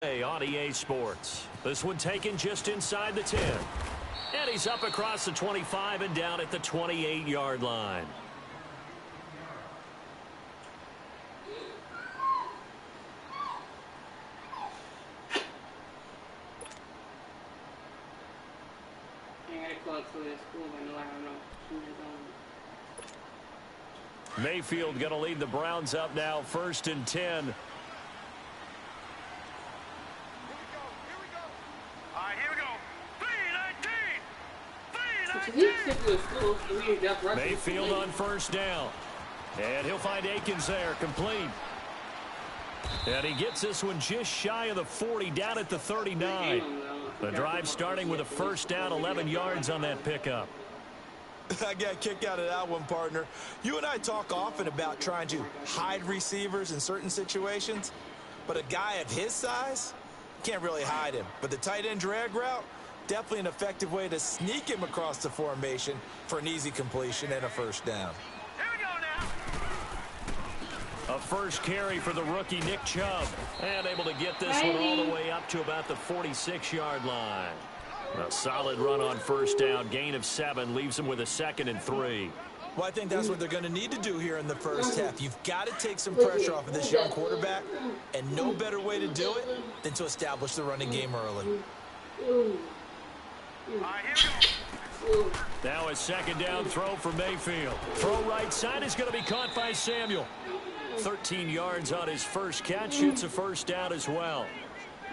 On EA Sports. This one taken just inside the 10. And he's up across the 25 and down at the 28-yard line. Mayfield going to lead the Browns up now, 1st and 10. Mayfield on 1st down. And he'll find Akins there, complete. And he gets this one just shy of the 40, down at the 39. The drive starting with a 1st down, 11 yards on that pickup. I got a kick out of that one, partner. You and I talk often about trying to hide receivers in certain situations, but a guy of his size can't really hide him. But the tight end drag route, definitely an effective way to sneak him across the formation for an easy completion and a 1st down. Here we go now. A first carry for the rookie Nick Chubb. And able to get this one all the way up to about the 46-yard line. A solid run on 1st down. Gain of 7 leaves him with a 2nd and 3. Well, I think that's what they're going to need to do here in the first half. You've got to take some pressure off of this young quarterback, and no better way to do it than to establish the running game early. Now a 2nd down throw for Mayfield. Throw right side is going to be caught by Samuel. 13 yards on his first catch. It's a 1st down as well.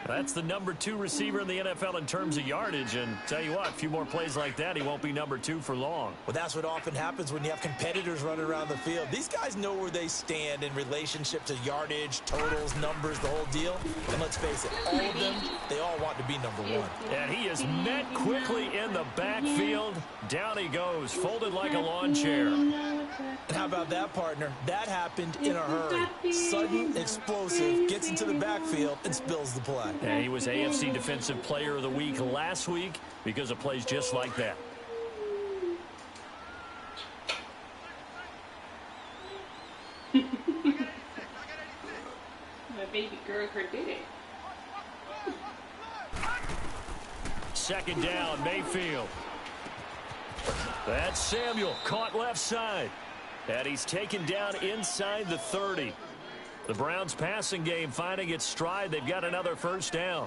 That's the number 2 receiver in the NFL in terms of yardage. And tell you what, a few more plays like that, he won't be number 2 for long. Well, that's what often happens when you have competitors running around the field. These guys know where they stand in relationship to yardage, totals, numbers, the whole deal. And let's face it, all of them, they all want to be number 1. And he is met quickly in the backfield. Down he goes, folded like a lawn chair. And how about that, partner? That happened in a hurry. Sudden, explosive, gets into the backfield and spills the play. And he was AFC Defensive Player of the Week last week because of plays just like that. My baby girl, her did it. 2nd down, Mayfield. That's Samuel, caught left side. And he's taken down inside the 30. The Browns passing game finding its stride. They've got another 1st down.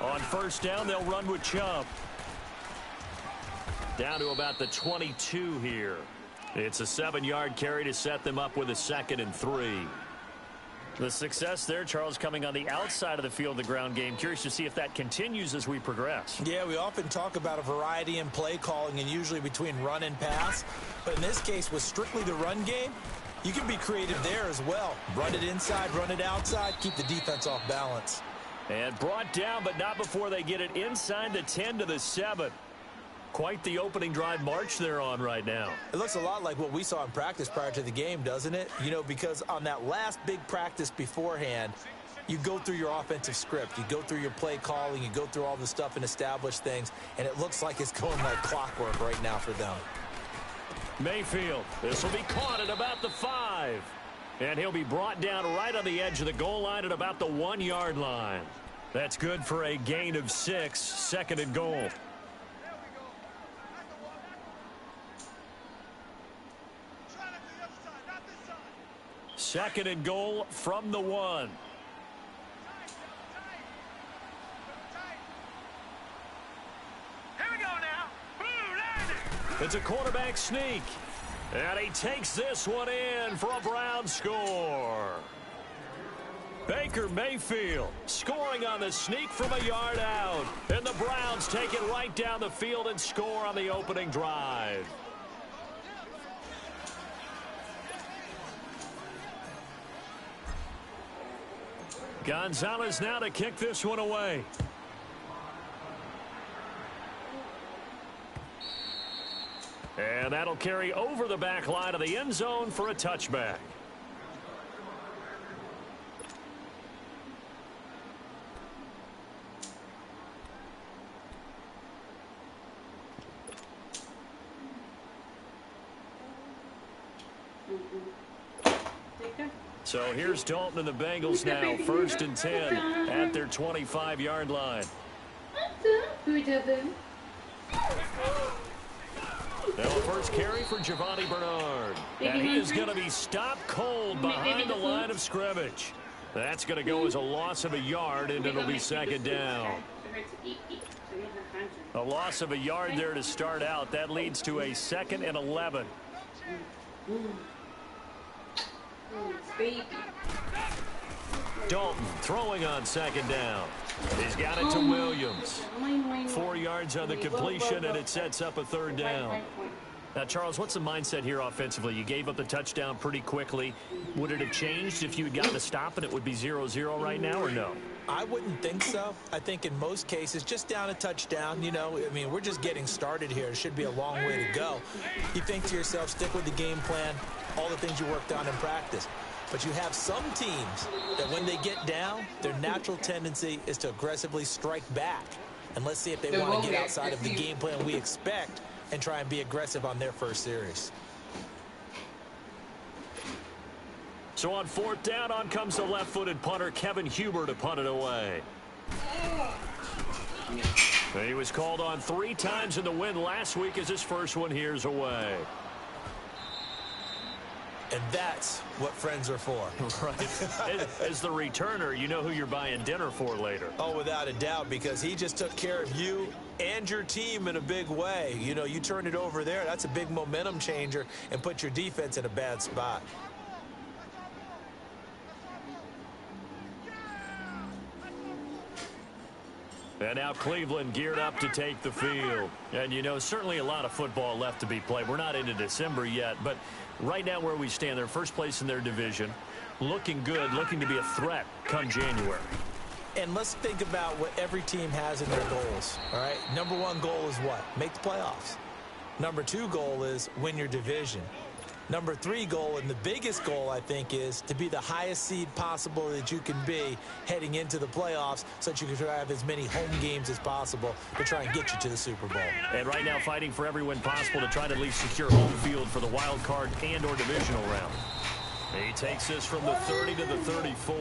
On 1st down, they'll run with Chubb. Down to about the 22 here. It's a 7-yard carry to set them up with a 2nd and 3. The success there, Charles, coming on the outside of the field, the ground game. Curious to see if that continues as we progress. Yeah, we often talk about a variety in play calling and usually between run and pass. But in this case, with strictly the run game, you can be creative there as well. Run it inside, run it outside, keep the defense off balance. And brought down, but not before they get it inside the 10 to the 7. Quite the opening drive march they're on right now. It looks a lot like what we saw in practice prior to the game, doesn't it? You know, because on that last big practice beforehand, you go through your offensive script. You go through your play calling. You go through all the stuff and establish things. And it looks like it's going like clockwork right now for them. Mayfield, this will be caught at about the 5. And he'll be brought down right on the edge of the goal line at about the 1-yard line. That's good for a gain of 6, 2nd and goal. Second and goal from the 1. Here we go now. It's a quarterback sneak. And he takes this one in for a Browns score. Baker Mayfield scoring on the sneak from a yard out. And the Browns take it right down the field and score on the opening drive. Gonzalez now to kick this one away. And that'll carry over the back line of the end zone for a touchback. So here's Dalton and the Bengals now, 1st and 10 at their 25-yard line. Now a first carry for Giovanni Bernard. And he is going to be stopped cold behind the line of scrimmage. That's going to go as a loss of a yard, and it'll be 2nd down. A loss of a yard there to start out. That leads to a 2nd and 11. Dalton throwing on 2nd down. He's got it to Williams. 4 yards on the completion, and it sets up a 3rd down. Now, Charles, what's the mindset here offensively? You gave up the touchdown pretty quickly. Would it have changed if you had gotten a stop and it would be 0-0 right now, or no? I wouldn't think so. I think in most cases, just down a touchdown, I mean, we're just getting started here. It should be a long way to go. You think to yourself, stick with the game plan, all the things you worked on in practice. But you have some teams that when they get down, their natural tendency is to aggressively strike back. And let's see if they want to get outside of the game plan we expect and try and be aggressive on their first series. So on 4th down, on comes the left-footed punter, Kevin Huber, to punt it away. He was called on 3 times in the win last week as his first one here's away. And that's what friends are for. Right. As the returner, you know who you're buying dinner for later. Oh, without a doubt, because he just took care of you and your team in a big way. You turn it over there, that's a big momentum changer and put your defense in a bad spot. And now Cleveland geared up to take the field. And, certainly a lot of football left to be played. We're not into December yet, but right now where we stand, they're first place in their division, looking good, looking to be a threat come January. And let's think about what every team has in their goals, all right? Number 1 goal is what? Make the playoffs. Number 2 goal is win your division. Number 3 goal, and the biggest goal, I think, is to be the highest seed possible that you can be heading into the playoffs so that you can have as many home games as possible to try and get you to the Super Bowl. And right now fighting for every win possible to try to at least secure home field for the wild card and or divisional round. He takes this from the 30 to the 34.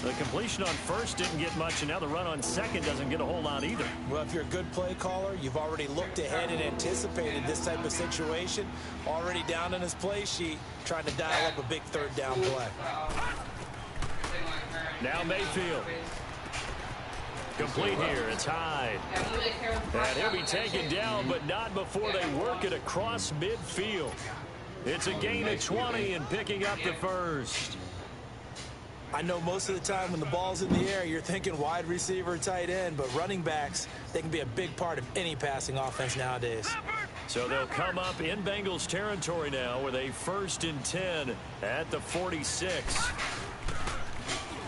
The completion on first didn't get much, and now the run on second doesn't get a whole lot either. Well, if you're a good play caller, you've already looked ahead and anticipated this type of situation. Already down in his play sheet, trying to dial up a big 3rd down play. Now Mayfield. Complete here. It's Hyde. And he'll be taken down, but not before they work it across midfield. It's a gain of 20 and picking up the first. I know most of the time when the ball's in the air, you're thinking wide receiver, tight end, but running backs, they can be a big part of any passing offense nowadays. So they'll come up in Bengals territory now with a 1st and 10 at the 46.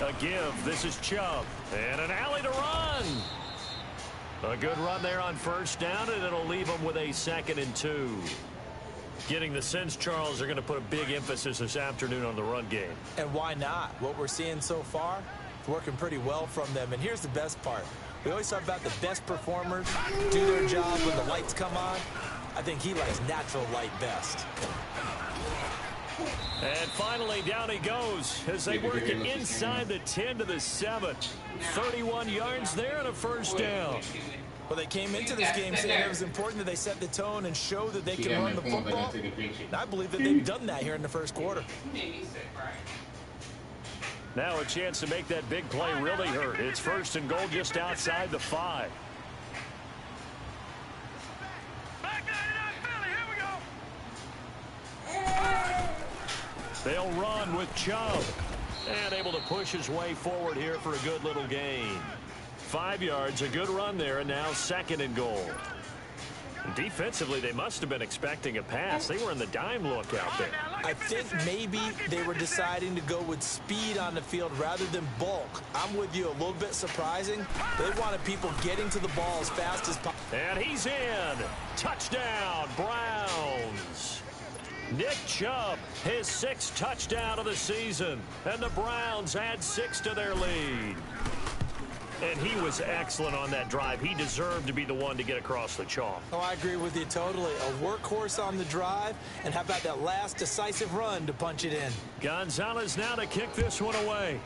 A give. This is Chubb. And an alley to run. A good run there on 1st down, and it'll leave them with a 2nd and 2. Getting the sense, Charles, are going to put a big emphasis this afternoon on the run game. And why not? What we're seeing so far, it's working pretty well from them. And here's the best part. We always talk about the best performers do their job when the lights come on. I think he likes natural light best. And finally, down he goes as they work it inside the 10 to the 7. 31 yards there and a 1st down. Well, they came into this game saying it was important that they set the tone and show that they can run the football. And I believe that they've done that here in the 1st quarter. Now a chance to make that big play really hurt. It's 1st and goal just outside the 5. They'll run with Chubb. And able to push his way forward here for a good little gain. 5 yards, a good run there, and now 2nd and goal. Defensively, they must have been expecting a pass. They were in the dime look out there. I think maybe they were deciding to go with speed on the field rather than bulk. I'm with you, a little bit surprising. They wanted people getting to the ball as fast as possible. And he's in. Touchdown, Browns. Nick Chubb, his 6th touchdown of the season. And the Browns add 6 to their lead. And he was excellent on that drive. He deserved to be the one to get across the chalk. Oh, I agree with you totally. A workhorse on the drive, and how about that last decisive run to punch it in? Gonzalez now to kick this one away.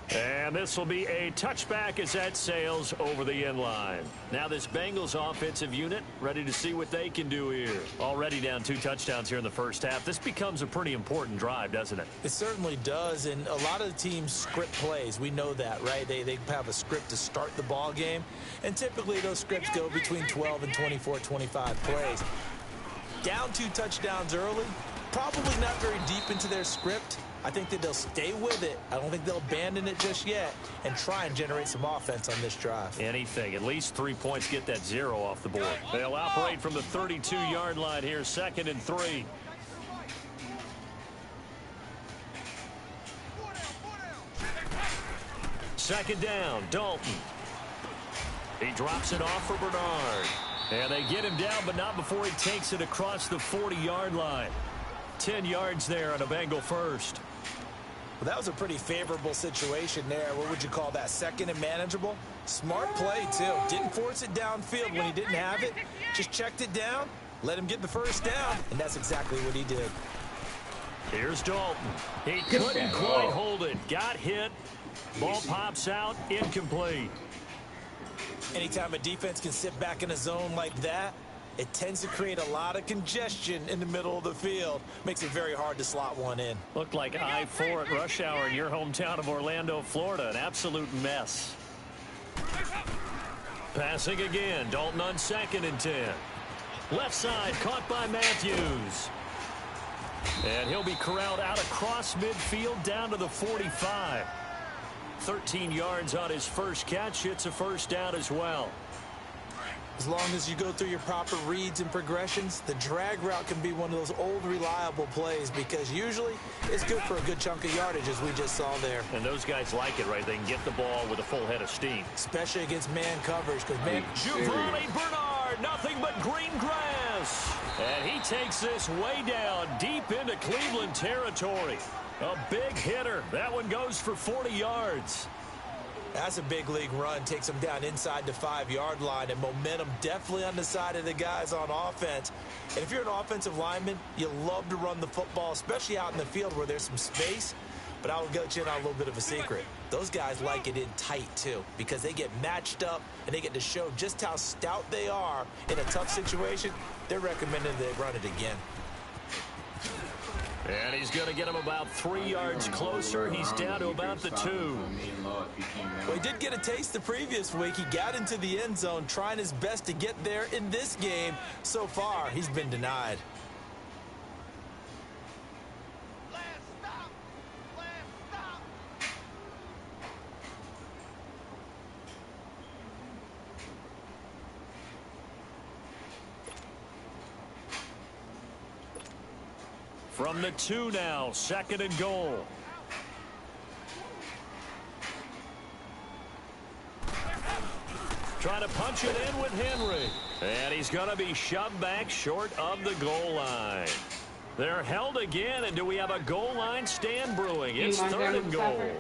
And this will be a touchback as that sails over the end line. Now this Bengals offensive unit ready to see what they can do here. Already down 2 touchdowns here in the first half. This becomes a pretty important drive, doesn't it? It certainly does, and a lot of the teams script plays. We know that, right? They have a script to start the ball game, and typically those scripts go between 12 and 24, 25 plays. Down 2 touchdowns early, probably not very deep into their script. I think that they'll stay with it. I don't think they'll abandon it just yet and try and generate some offense on this drive. Anything. At least 3 points, get that 0 off the board. They'll operate from the 32-yard line here, 2nd and 3. Second down, Dalton. He drops it off for Bernard. And they get him down, but not before he takes it across the 40-yard line. 10 yards there on a Bengal first. Well, that was a pretty favorable situation there. What would you call that? 2nd and manageable? Smart play, too. Didn't force it downfield when he didn't have it. Just checked it down, let him get the first down, and that's exactly what he did. Here's Dalton. He couldn't quite hold it. Got hit. Ball pops out. Incomplete. Anytime a defense can sit back in a zone like that, it tends to create a lot of congestion in the middle of the field. Makes it very hard to slot one in. Looked like I-4 at rush hour in your hometown of Orlando, Florida. An absolute mess. Passing again. Dalton on 2nd and 10. Left side caught by Matthews. And he'll be corralled out across midfield down to the 45. 13 yards on his first catch. It's a first down as well. As long as you go through your proper reads and progressions, the drag route can be one of those old reliable plays because usually it's good for a good chunk of yardage, as we just saw there. And those guys like it, right? They can get the ball with a full head of steam. Especially against man coverage because man... Giovanni Bernard, nothing but green grass. And he takes this way down deep into Cleveland territory. A big hitter. That one goes for 40 yards. That's a big league run. Takes them down inside the 5-yard line, and momentum definitely on the side of the guys on offense. And if you're an offensive lineman, you love to run the football, especially out in the field where there's some space. But I will get you in on a little bit of a secret. Those guys like it in tight, too, because they get matched up and they get to show just how stout they are in a tough situation. They're recommending they run it again. And he's going to get him about 3 yards closer. He's down to about the 2. Well, he did get a taste the previous week. He got into the end zone trying his best to get there in this game. So far, he's been denied. From the 2 now, 2nd and goal. Trying to punch it in with Henry. And he's going to be shoved back short of the goal line. They're held again, and do we have a goal line stand brewing? It's 3rd and goal.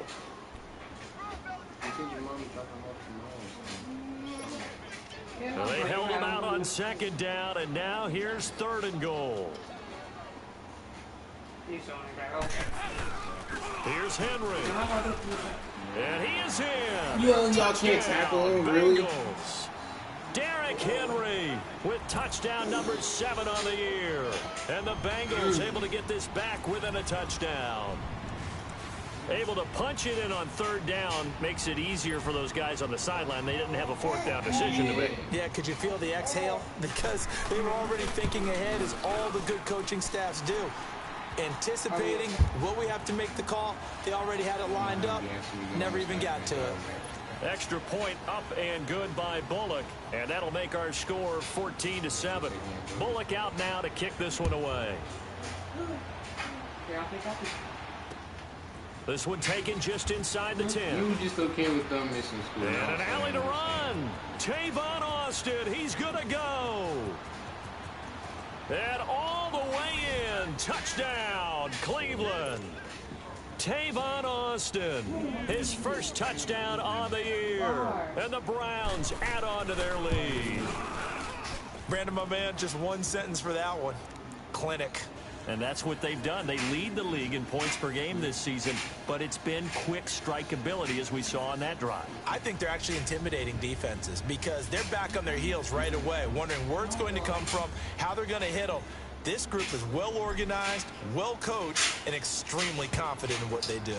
Well, they held him out on 2nd down, and now here's 3rd and goal. Here's Henry. And he is in. Y'all can't tackle him, really? Derrick Henry with touchdown number 7 on the year. And the Bengals able to get this back within a touchdown. Able to punch it in on 3rd down makes it easier for those guys on the sideline. They didn't have a 4th down decision to make. Yeah, could you feel the exhale? Because they were already thinking ahead, as all the good coaching staffs do. Anticipating will we have to make the call. They already had it lined up, never even got to it. Extra point up and good by Bullock, and that'll make our score 14-7. Bullock out now to kick this one away. This one taken just inside the 10. You were just okay with them missing school. And an alley to run. Tavon Austin, he's gonna go. And all the way in, touchdown, Cleveland. Tavon Austin, his first touchdown on the year. And the Browns add on to their lead. Brandon, my man, just one sentence for that one. Clinic. And that's what they've done. They lead the league in points per game this season, but it's been quick strikeability as we saw on that drive. I think they're actually intimidating defenses because they're back on their heels right away, wondering where it's going to come from, how they're going to hit them. This group is well organized, well coached, and extremely confident in what they do.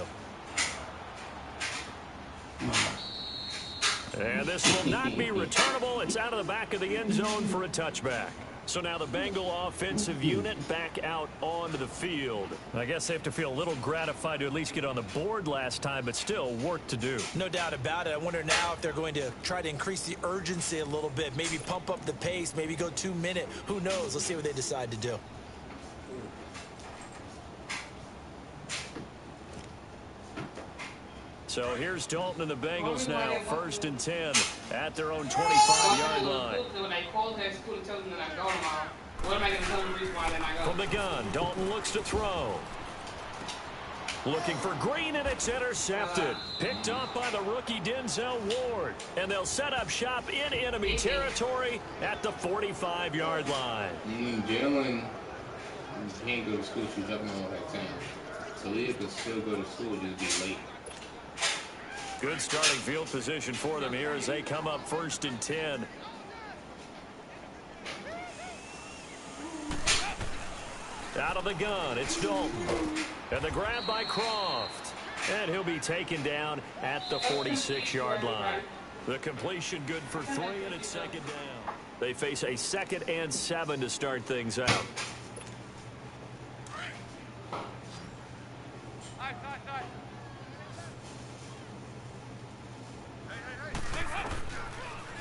And this will not be returnable. It's out of the back of the end zone for a touchback. So now the Bengal offensive unit back out onto the field. I guess they have to feel a little gratified to at least get on the board last time, but still work to do. No doubt about it. I wonder now if they're going to try to increase the urgency a little bit, maybe pump up the pace, maybe go 2 minute. Who knows? Let's see what they decide to do. So here's Dalton and the Bengals now, 1st and 10 at their own 25-yard line. From the gun, Dalton looks to throw. Looking for Green, and it's intercepted. Picked off by the rookie Denzel Ward. And they'll set up shop in enemy territory at the 45-yard line. Jalen can't go to school. She's up all that time. So he could still go to school, just be late. Good starting field position for them here as they come up 1st and 10. Out of the gun, it's Dalton. And the grab by Croft. And he'll be taken down at the 46-yard line. The completion good for 3, and it's 2nd down. They face a 2nd and 7 to start things out.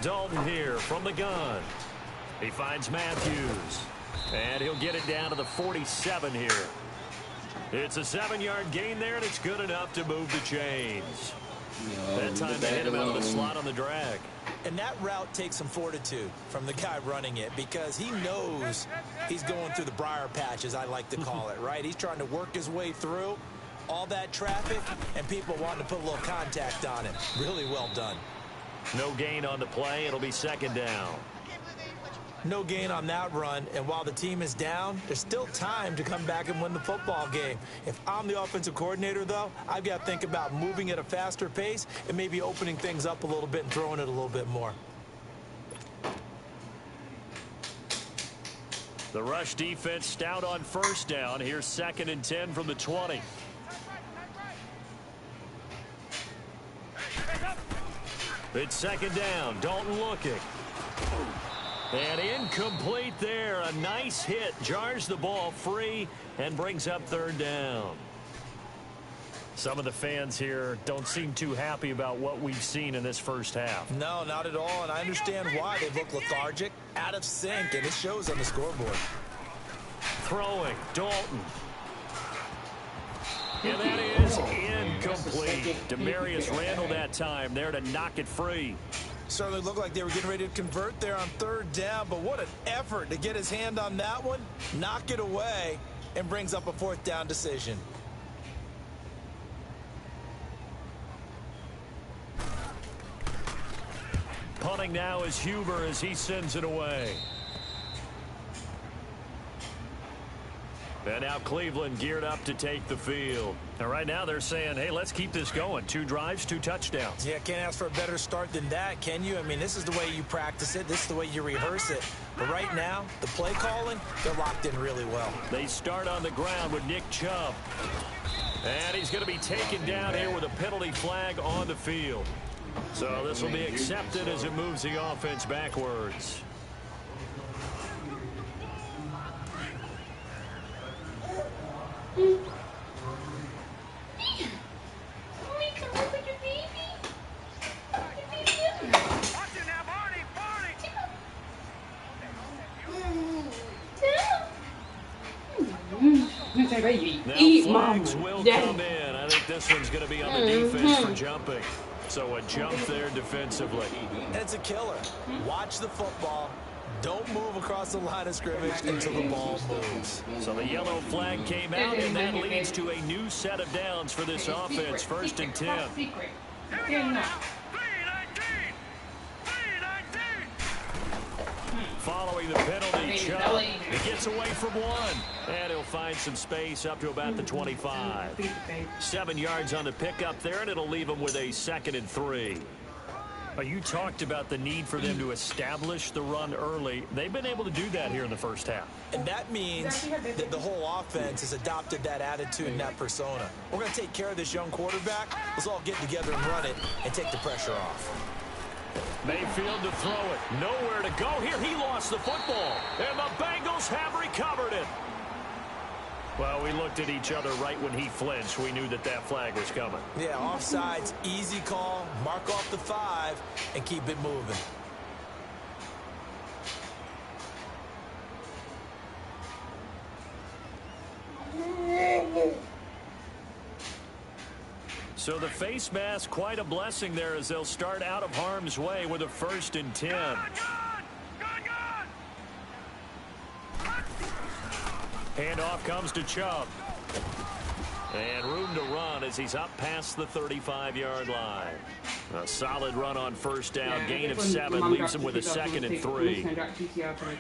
Dalton here from the gun. He finds Matthews. And he'll get it down to the 47 here. It's a 7-yard gain there, and it's good enough to move the chains. That time they hit him out of the slot on the drag. And that route takes some fortitude from the guy running it because he knows he's going through the briar patch, as I like to call it, right? He's trying to work his way through all that traffic, and people wanting to put a little contact on him. Really well done. No gain on the play. It'll be 2nd down. No gain on that run, and while the team is down, there's still time to come back and win the football game. If I'm the offensive coordinator, though, I've got to think about moving at a faster pace and maybe opening things up a little bit and throwing it a little bit more. The rush defense stout on 1st down. Here's 2nd and 10 from the 20. It's 2nd down. Dalton looking. And incomplete there. A nice hit. Jars the ball free and brings up 3rd down. Some of the fans here don't seem too happy about what we've seen in this first half. No, not at all. And I understand why. They look lethargic, out of sync, and it shows on the scoreboard. Throwing. Dalton. And that is incomplete. Demarius Randall that time there to knock it free. Certainly looked like they were getting ready to convert there on 3rd down, but what an effort to get his hand on that one, knock it away, and brings up a 4th down decision. Punting now is Huber as he sends it away. And now Cleveland geared up to take the field. And right now they're saying, hey, let's keep this going. 2 drives, 2 touchdowns. Yeah, can't ask for a better start than that, can you? I mean, this is the way you practice it. This is the way you rehearse it. But right now, the play calling, they're locked in really well. They start on the ground with Nick Chubb. And he's going to be taken down here with a penalty flag on the field. So this will be accepted as it moves the offense backwards. Now flags will come in. I think this one's going to be on the defense for jumping. So a jump there defensively. It's a killer. Watch the football. Don't move across the line of scrimmage until the ball moves. So the yellow flag came out, and that leads to a new set of downs for this offense. First and 10. Secret. Here we go now. 3-19. Following the penalty, Chubb, he gets away from one, and he'll find some space up to about the 25. 7 yards on the pickup there, and it'll leave him with a 2nd and 3. You talked about the need for them to establish the run early. They've been able to do that here in the first half. And that means that the whole offense has adopted that attitude and that persona. We're going to take care of this young quarterback. Let's all get together and run it and take the pressure off. Mayfield to throw it. Nowhere to go here. He lost the football. And the Bengals have recovered it. Well, we looked at each other right when he flinched. We knew that that flag was coming. Yeah, offsides, easy call. Mark off the 5 and keep it moving. So the face mask, quite a blessing there as they'll start out of harm's way with a 1st and 10. Handoff comes to Chubb. And room to run as he's up past the 35-yard line. A solid run on first down. Gain of 7 leaves him with a 2nd and 3.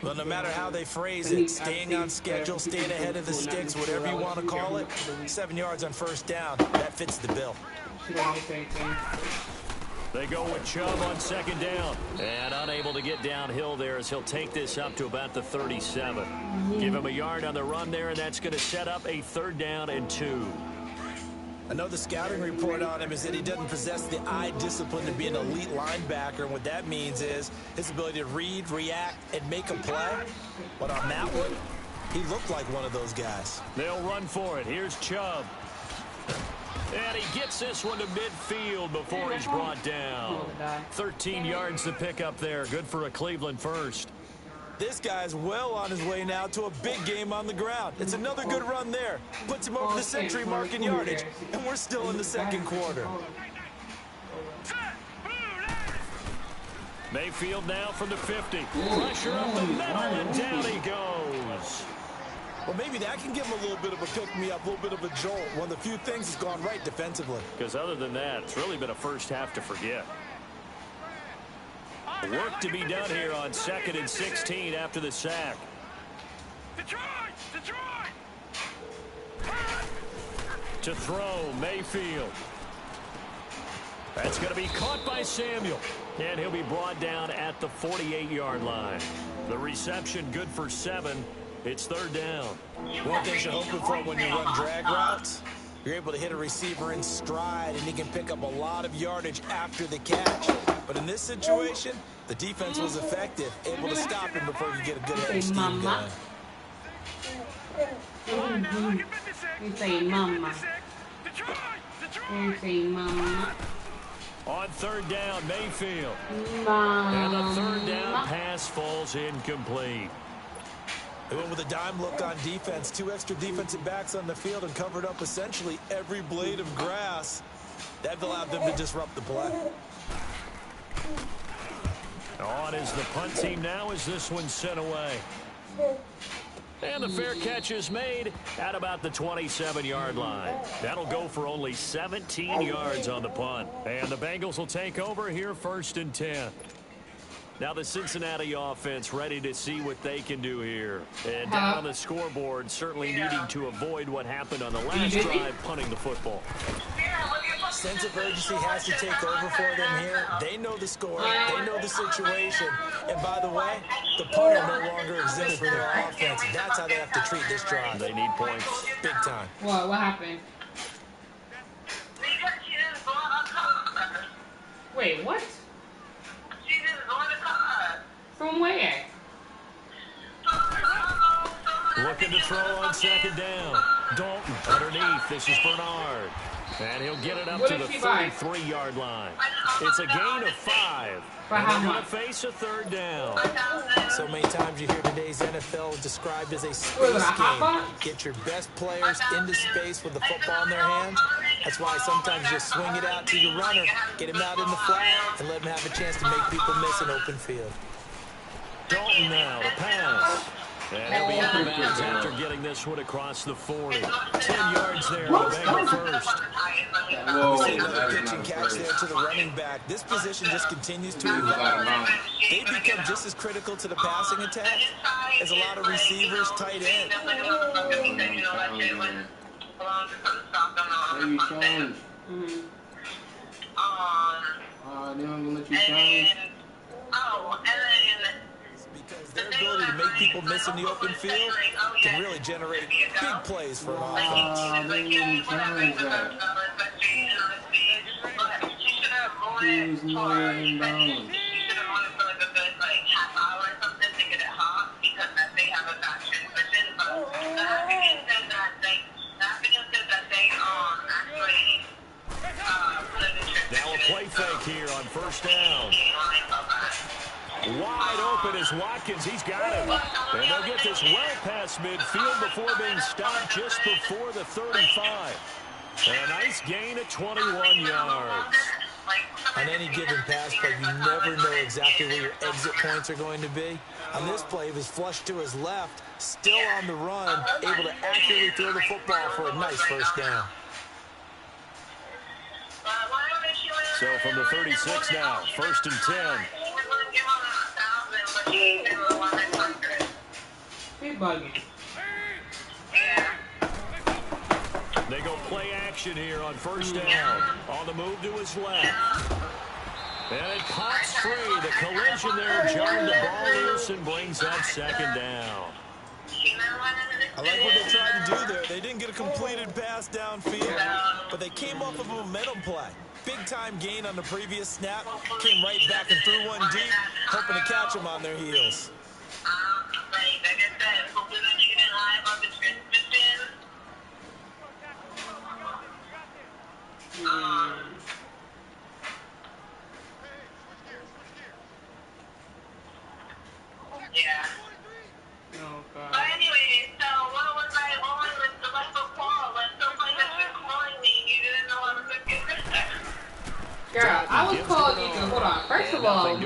Well, no matter how they phrase it, staying on schedule, staying ahead of the sticks, whatever you want to call it, 7 yards on first down, that fits the bill. They go with Chubb on 2nd down. And unable to get downhill there as he'll take this up to about the 37. Give him a yard on the run there, and that's going to set up a 3rd down and 2. I know the scouting report on him is that he doesn't possess the eye discipline to be an elite linebacker, and what that means is his ability to read, react, and make a play. But on that one, he looked like one of those guys. They'll run for it. Here's Chubb. And he gets this one to midfield before he's brought down. 13 yards to pick up there. Good for a Cleveland first. This guy's well on his way now to a big game on the ground. It's another good run there. Puts him over the century mark in yardage. And we're still in the 2nd quarter. Mayfield now from the 50. Pressure up the middle, and down he goes. Well, maybe that can give him a little bit of a pick-me-up, a little bit of a jolt. One of the few things that's gone right defensively. Because other than that, it's really been a first half to forget. Work to be done here on 2nd and 16 after the sack. Detroit! To throw, Mayfield. That's going to be caught by Samuel. And he'll be brought down at the 48-yard line. The reception good for 7. It's 3rd down. One thing you're hoping for when you run drag routes, you're able to hit a receiver in stride, and he can pick up a lot of yardage after the catch. But in this situation, the defense was effective, able to stop him before you get a good head of steam going. You say mama. You say mama. On 3rd down, Mayfield. Mama. And the 3rd down pass falls incomplete. They went with a dime look on defense. 2 extra defensive backs on the field and covered up essentially every blade of grass. That allowed them to disrupt the play. On is the punt team now as this one's sent away. And the fair catch is made at about the 27-yard line. That'll go for only 17 yards on the punt. And the Bengals will take over here 1st and 10. Now the Cincinnati offense ready to see what they can do here. And down on the scoreboard, certainly needing to avoid what happened on the last drive, punting the football. Sense of urgency has to take over for them here. They know the score. They know the situation. And by the way, the punter no longer exists for their offense. That's how they have to treat this drive. They need points. Big time. What happened? Wait, what? From where? Looking to throw on 2nd down. Dalton underneath. This is Bernard. And he'll get it up to the 33-yard line. It's a gain of 5. And they're going to face a 3rd down. So many times you hear today's NFL described as a space game. Get your best players into space with the football in their hands. That's why sometimes you swing it out to your runner, get him out in the flat, and let him have a chance to make people miss an open field. Dalton now, the pass. And he'll be out of bounds after getting this one across the 40. 10 yards there on the Bengal first. We see another pitch and catch there to the running back. This position just continues to evolve. They become just as critical to the passing attack as a lot of receivers, tight ends. Maybe challenge. They don't let you challenge. Because their ability to make people miss in the open field can really generate big plays for an offense. They didn't challenge that. He was nowhere inbound. Now a play fake here on first down. Wide open is Watkins. He's got him. And they'll get this well past midfield before being stopped just before the 35. And a nice gain of 21 yards. On any given pass play, you never know exactly where your exit points are going to be. On this play, it was flushed to his left, still on the run, able to accurately throw the football for a nice first down. So from the 36 now, first and 10. He's bugging. They go play action here on first down. On the move to his left. And it pops free. The collision there jarred the ball loose and brings up second down. I like what they tried to do there. They didn't get a completed pass downfield, but they came off of a momentum play. Big-time gain on the previous snap. Came right back and threw one deep, hoping to catch them on their heels. Yeah. Oh, God. But anyway, so what was the left foot ball? When somebody has been calling me, you didn't know I was going to get this. Girl, I was calling you. Hold on. First of all,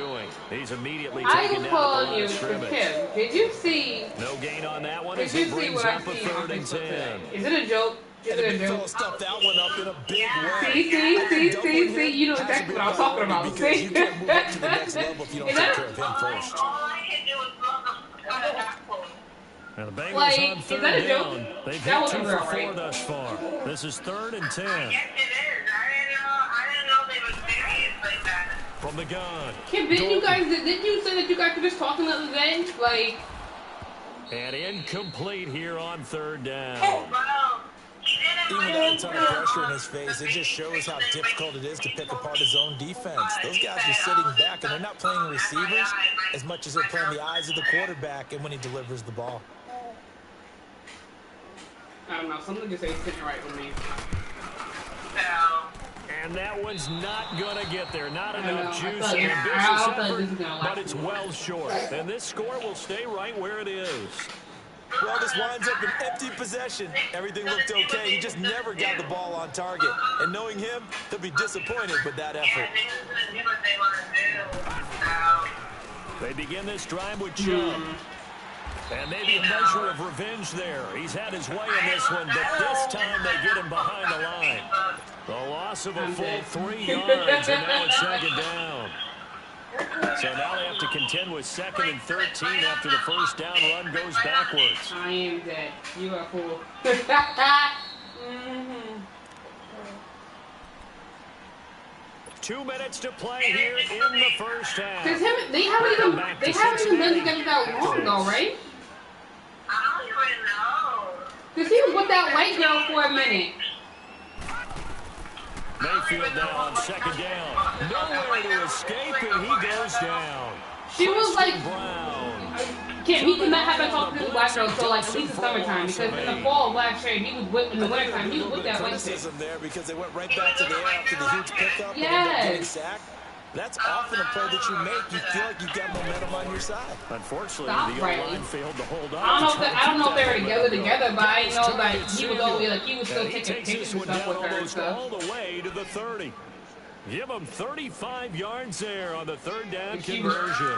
He's immediately I taken was down calling the you line of for scrimmage. Kim. Did you see? No gain on that one Did as you he see brings what I up a see on third and Facebook 10. today? Is it a joke? Is And the it a big fella joke? stuffed that one up in a big way. See, you know exactly what I'm talking about. Because See? you can't move up to the next level if you don't Is take that care of him first. All I can do is look at that quote. Now the Bengals Like, on is third that a joke? down. They've That hit 2 wasn't for real, 4 right? thus far. This is third and 10. Yes, it is. I didn't know they were serious like that. From the gun. Kim, didn't you say that you guys were just talking the other day? Like, And incomplete here on third down. Well, he didn't Even without a ton of pressure in his face, it just shows how difficult it is to pick apart his own defense. Those guys are sitting back, and they're not playing receivers as much as they're playing the eyes of the quarterback and when he delivers the ball. I don't know. Something just ain't sitting right with me. And that one's not going to get there. Not I enough know. I juice thought- and yeah, ambitious I thought this effort, was gonna last but it's too long. well short. And this score will stay right where it is. Well, this winds up an empty possession. Everything looked okay. He just never got the ball on target. And knowing him, he'll be disappointed with that effort. They begin this drive with Chubb. And maybe a measure of revenge there. He's had his way in this one, but this time they get him behind the line. The loss of a full 3 yards, and now it's second down. So now they have to contend with 2nd and 13 after the first down run goes backwards. I am dead. You are a fool. Mm-hmm. 2 minutes to play here in the first half. Cause they haven't even been together that long though, right? I don't even know. Cause he was with that white girl for a minute. Mayfield now on second down. Nowhere to escape, and he goes down. She was like, Brown. Kim, he could not have been talking to this black girl until like at least the summertime. Because in the fall of last year, he was with, in the wintertime, he was with that white chick. Criticism there because they went right back to the air after the huge pickup and ended up Yes. getting sacked. That's often a play that you make. You feel like you've got momentum on your side. Unfortunately, Stop the right. O-line failed to hold on. I don't know if they were together, but I know that he was always like he was still And he taking takes pictures this and one stuff down with her and almost stuff. all the way to the 30. Give him 35 yards there on the third down conversion.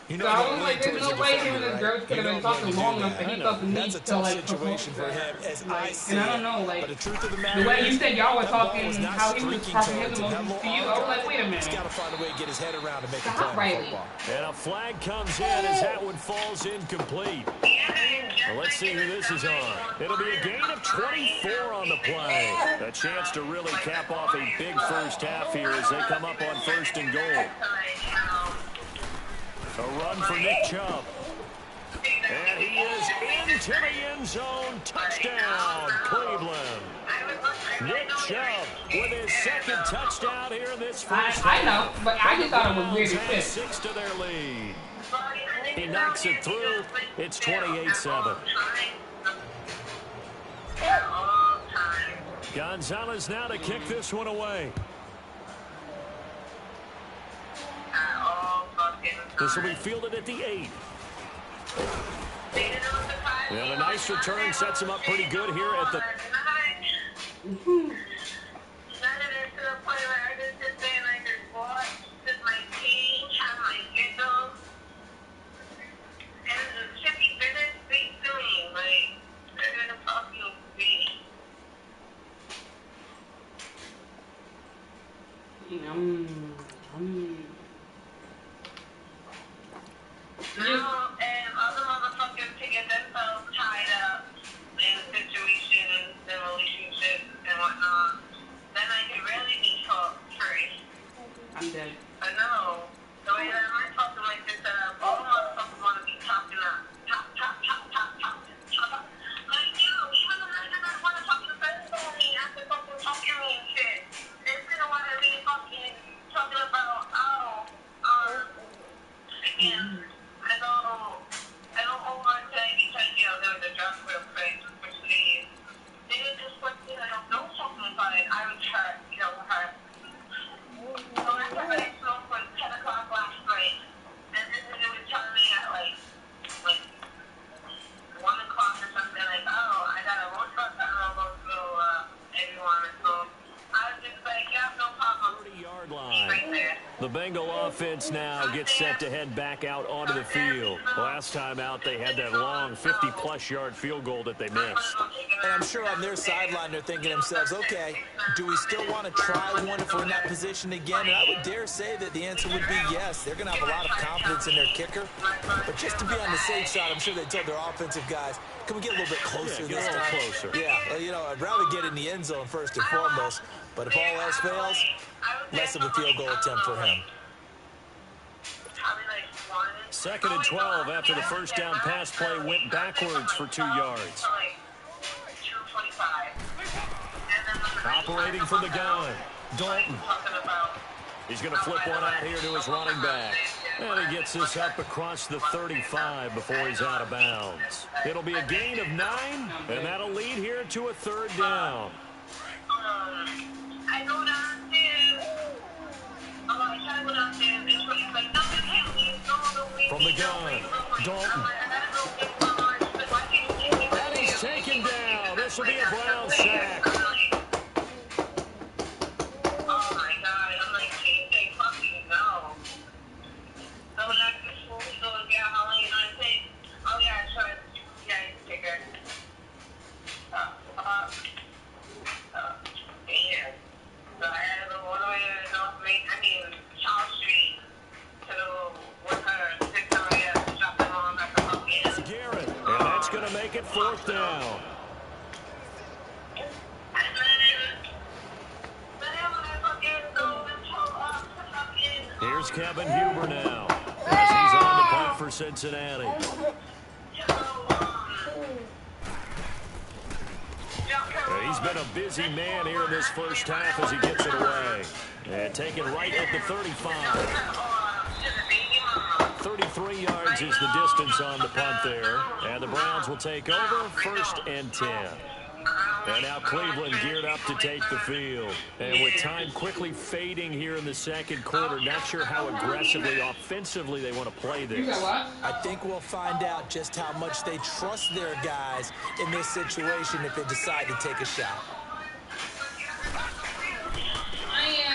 You So know, I he'll was lean like, there's towards no the way him defender, and this right? girl could He have been knows talking when to long do enough that. that he felt the need That's a to tough like propose situation for that. him, as I Like, see and I it. don't know, like, But the truth of the matter the way you is, said y'all were that ball talking, was not how he was streaking expressing his towards him. That emotions little to you, arm I was drag, like, wait a he's minute. got to find a way to get his head around and make a Stop, play on the Riley. football. And a flag comes in as that one falls incomplete. Well, let's see who this is on. It'll be a gain of 24 on the play. A chance to really cap off a big first half here as they come up on 1st and goal. A run for Nick Chubb. And he is into the end zone. Touchdown, Cleveland. Nick Chubb with his second touchdown here in this first I know, but I just thought it was weird as Browns add shit. 6 to their lead. He knocks it through. It's 28-7. Gonzalez now to kick this one away. This will be fielded at the 8. And a nice return sets him up pretty good here at the... No, and other motherfuckers to get themselves tied up in situations and relationships and whatnot, then I could really be taught free. I'm dead. But no, the way that I'm talking like this, all motherfuckers want to be talking up. Top. Like, yo, even the niggas that want to fucking friends on me after fucking talking me and shit, they're gonna want to be fucking talking about, again, I don't hold on to it because, you know, there was a drop real quick for 2 days. They were just like, you know, don't talk about it. I was hurt, you know, hurt. So after I smoked like 10 o'clock last night, and this nigga was telling me at like 1 o'clock or something, like, oh, I got a road truck, I don't know, go to everyone. So I was just like, yeah, no problem. 30-yard line. Right there. The Bengal offense now gets set to head back out onto the field. Last time out, they had that long 50-plus yard field goal that they missed. And I'm sure on their sideline, they're thinking to themselves, okay, do we still want to try one if we're in that position again? And I would dare say that the answer would be yes. They're going to have a lot of confidence in their kicker. But just to be on the safe side, I'm sure they told their offensive guys, can we get a little bit closer Yeah, this get a time? little closer. Yeah, you know, I'd rather get in the end zone first and foremost. But if all else fails, less of a field goal attempt for him. 2nd and 12 after the first down pass play went backwards for 2 yards. Operating from the gun, Dalton. He's going to flip one out here to his running back. And he gets this up across the 35 before he's out of bounds. It'll be a gain of 9, and that'll lead here to a 3rd down. I go downstairs. I try to go downstairs, and she's like, no, you can't leave. From the gun, Dalton. And he's taken down. This will be a Brown sack. Oh my God! I'm like, please say fucking no. So when I just he goes, yeah, how long you gonna take? Oh yeah, sure. Yeah, it's bigger. Yeah. So I had to go all the way to North Main, Charles Street to with her Victoria to drop them on at the fucking. Garrett, and that's going to make it 4th down. Here's Kevin Huber now, as he's on the punt for Cincinnati. He's been a busy man here in this first half as he gets it away. And taken right at the 35. 33 yards is the distance on the punt there. And the Browns will take over 1st and 10. And now Cleveland geared up to take the field. And with time quickly fading here in the 2nd quarter, not sure how aggressively, offensively they want to play this. I think we'll find out just how much they trust their guys in this situation if they decide to take a shot.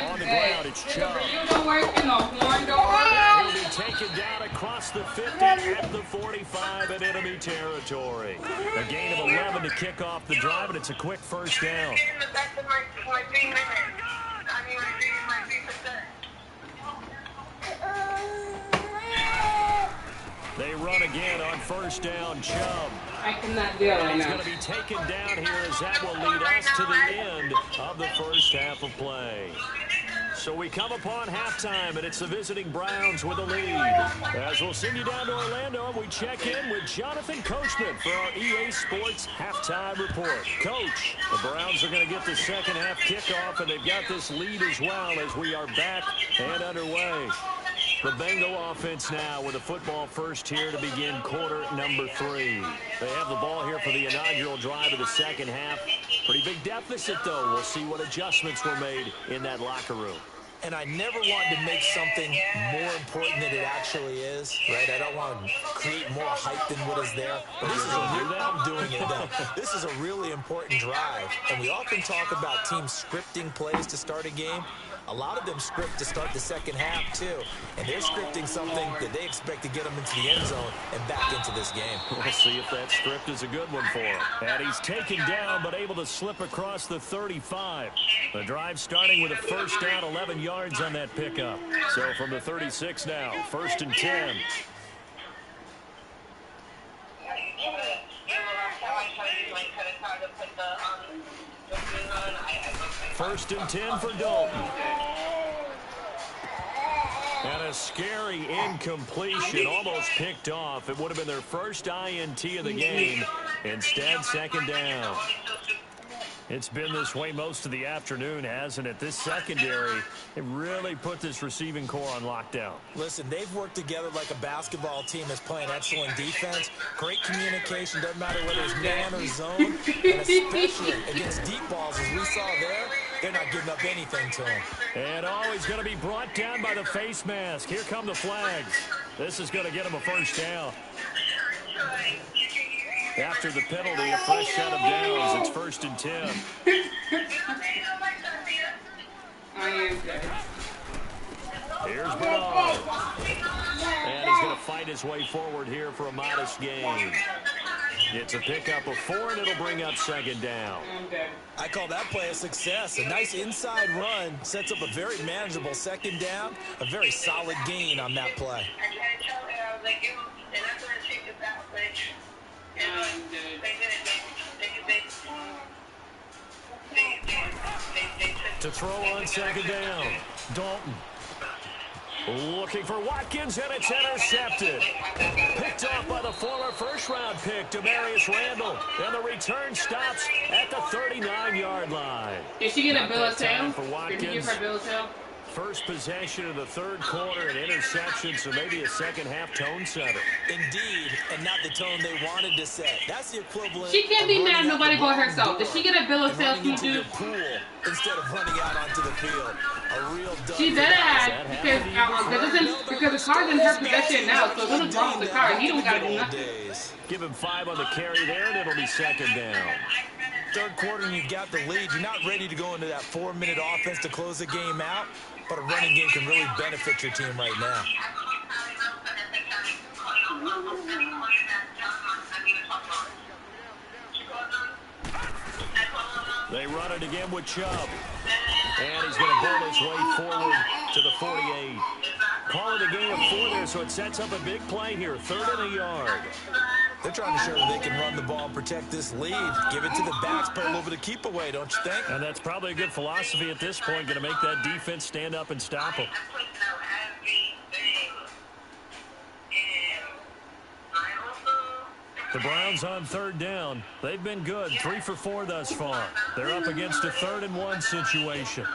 On the ground, it's Chubb. You don't work in a horn door. And he'll be taken down across the 50 at the 45 in enemy territory. A gain of 11 to kick off the drive, and it's a quick first down. They run again on first down. Chubb. I cannot deal right He's now. going to be taken down here as that will lead us to the end of the first half of play. So we come upon halftime, and it's the visiting Browns with a lead. As we'll send you down to Orlando, and we check in with Jonathan Coachman for our EA Sports Halftime Report. Coach, the Browns are going to get the second half kickoff, and they've got this lead as well as we are back and underway. The Bengal offense now with a football first here to begin quarter number 3. They have the ball here for the inaugural drive of the second half. Pretty big deficit, though. We'll see what adjustments were made in that locker room. And I never wanted to make something more important than it actually is, right? I don't want to create more hype than what is there. But this is I'm doing it though. This is a really important drive. And we often talk about teams scripting plays to start a game. A lot of them script to start the second half, too. And they're scripting something that they expect to get them into the end zone and back into this game. We'll see if that script is a good one for him. And he's taken down, but able to slip across the 35. The drive starting with a first down, 11 yards on that pickup. So from the 36 now, first and 10. First and 10 for Dalton. And a scary incompletion, almost picked off. It would have been their first INT of the game. Instead, second down. It's been this way most of the afternoon, hasn't it? This secondary, it really put this receiving core on lockdown. Listen, they've worked together like a basketball team that's playing excellent defense. Great communication, doesn't matter whether it's man or zone. And especially against deep balls, as we saw there, they're not giving up anything to them. And always going to be brought down by the face mask. Here come the flags. This is going to get them a first down. After the penalty, a fresh set of downs. It's first and 10. I am dead. Here's Bernard. And he's going to fight his way forward here for a modest gain. It's a pickup of 4, and it'll bring up second down. I'm dead. I call that play a success. A nice inside run sets up a very manageable second down. A very solid gain on that play. To throw on second down, Dalton. Looking for Watkins, and it's intercepted. Picked off by the former first-round pick, Demarius Randall. And the return stops at the 39-yard line. Did she get a bill of Time sale? for Did he give Watkins. her a bill of sale? First possession of the third quarter, an interception, so maybe a second-half tone setter. Indeed, and not the tone they wanted to set. That's the equivalent. She can't be of mad at running out nobody the but wrong herself. Did door she get a bill of and sale running from into you? the pool instead of running out onto the field? A real dud. She for did that. have because the car's in her possession now, so something's wrong with the car. He don't got to do nothing. Days. Give him 5 on the carry there, and it'll be second down. Third quarter, and you've got the lead. You're not ready to go into that 4-minute offense to close the game out, but a running game can really benefit your team right now. They run it again with Chubb. And he's going to bowl his way forward to the 48. Call it a gain of 4 there, so it sets up a big play here. 3rd and a yard. They're trying to show that they can run the ball and protect this lead. Give it to the backs, play a little bit of keep away, don't you think? And that's probably a good philosophy at this point, going to make that defense stand up and stop them. The Browns on 3rd down. They've been good, 3 for 4 thus far. They're up against a 3rd and 1 situation.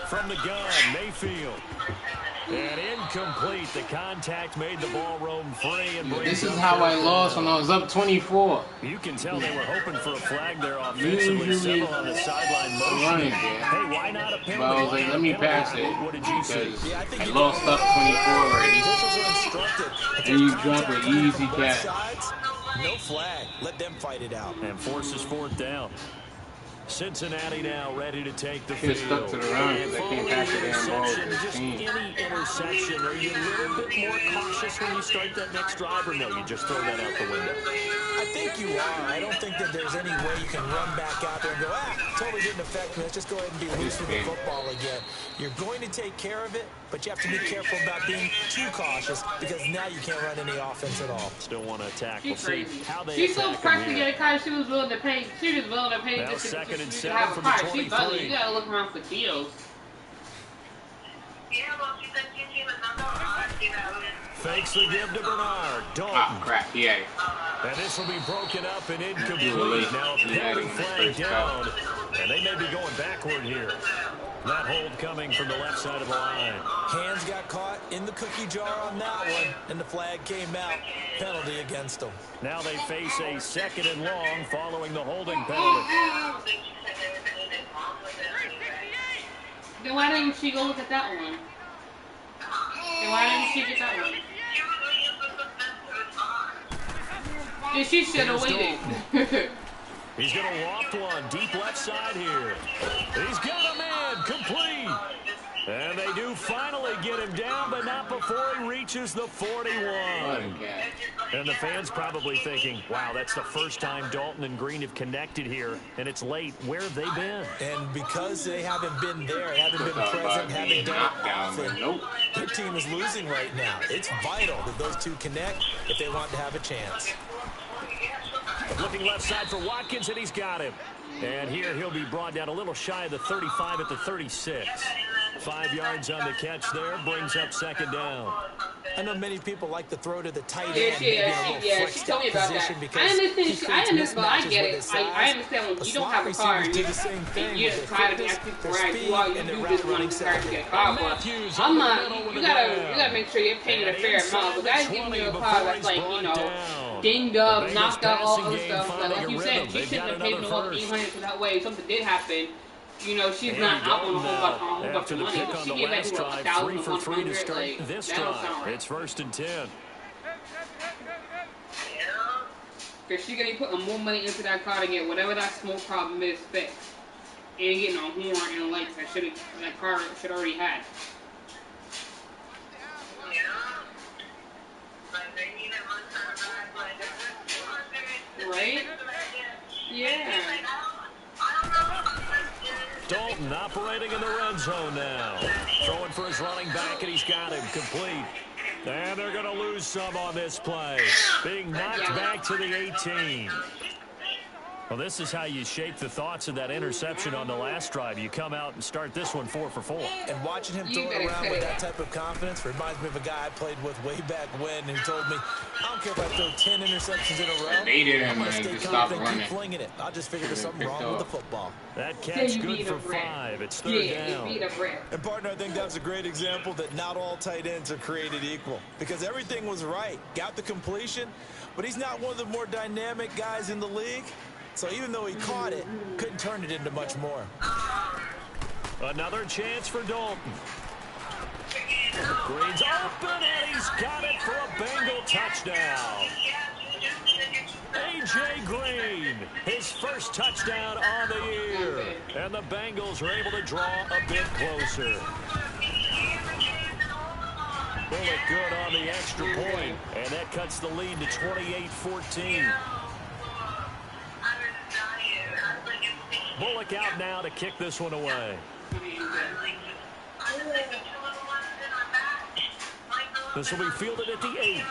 From the gun, Mayfield. And incomplete. The contact made the ball roam free. And This is how I lost when I was up 24. You can tell they were hoping for a flag there offensively. Usually Several on the sideline motion. running, yeah. Hey, why not a penalty? But I was like, let me pass it. What did you see? Because Yeah, I think I you lost know, up 24 already. officials are instructed. If And you there's drop contact an coming easy from both catch. sides, no flag. Let them fight it out. And forces 4th down. Cincinnati now ready to take the He was field. stuck to the run because they can't pass the damn ball to the Just team. any interception, are you a little bit more cautious when you start that next drive, or no, you just throw that out the window? I think you are. I don't think that there's any way you can run back out there and go, totally didn't affect me. Let's just go ahead and be loose with the football again. You're going to take care of it, but you have to be careful about being too cautious because now you can't run any offense at all. Still want to attack. She's We'll see crazy. how they She's so attack pressed to him get a here. car. She was willing to pay. She was willing to pay Now just second and to 7 have a from the car. She's 23. ugly. You gotta look around for deals. Yeah, well, she said she's seen another Fakes the give to Bernard. Dalton. Ah, crap. He had it. And this will be broken up and He was incomplete. late. Now a He had penalty it in the flag first down. And they may be going backward here. That hold coming from the left side of the line. Hands got caught in the cookie jar on that one, and the flag came out. Penalty against them. Now they face a second and long following the holding penalty. Then why didn't she go look at that one? Then why didn't she get that one? Yeah, she should have waited. He's going to loft one deep left side here. He's got a man complete. And they do finally get him down, but not before he reaches the 41. And the fans probably thinking, wow, that's the first time Dalton and Green have connected here, and it's late. Where have they been? And because they haven't been there, haven't been present, haven't done it often, their team is losing right now. It's vital that those two connect if they want to have a chance. Looking left side for Watkins, and he's got him. And here he'll be brought down a little shy of the 35 at the 36. 5 yards on the catch there, brings up second down. I know many people like to throw to the tight Yeah, end, maybe in a little she flexed told up me about position that. because I he understand, creates but I mismatches get with it. his I size. understand when The you don't slot have a car receivers and do the same thing you with just their try to be quickness, active their right. speed, You are, you and their do route just want running to try to savvy. get a car, but Matthews I'm over the not. middle with You a gotta grab. make sure you're paying And a fair inside amount. But the guys giving 20 you a car before that's he's like, brought down. dinged up, The knocked Bengals out, all passing other game stuff. finding Like a you rhythm. said, she They've shouldn't got have paid another no first. 800 so that way if something did happen, you know, she's And not out on a whole bunch, After of the money. pick But on she the gave like last what, drive, 1,000 3 or for 3 to 100. start Like this that don't sound drive. right. It's 1st and 10. Cause she gonna be putting more money into that car to get whatever that smoke problem is fixed, and getting a horn and lights that car should already had. Right? Yeah. Dalton operating in the red zone now. Throwing for his running back, and he's got him complete. And they're going to lose some on this play. Being knocked back to the 18. Well, this is how you shape the thoughts of that interception on the last drive. You come out and start this one 4 for 4. And watching him throw it around with that type of confidence reminds me of a guy I played with way back when who told me, I don't care if I throw 10 interceptions in a row. They did I'm him, going to man. stay Just stop confident, keep running. flinging it. I'll just figure there's something wrong with the football. That catch good for 5. It's third down. And, partner, I think that's a great example that not all tight ends are created equal because everything was right. Got the completion, but he's not one of the more dynamic guys in the league. So even though he caught it, couldn't turn it into much more. Another chance for Dalton. Green's open, and he's got it for a Bengal touchdown. A.J. Green, his first touchdown on the year. And the Bengals are able to draw a bit closer. Bullock good on the extra point, and that cuts the lead to 28-14. Bullock out now to kick this one away. This will be fielded at the 8.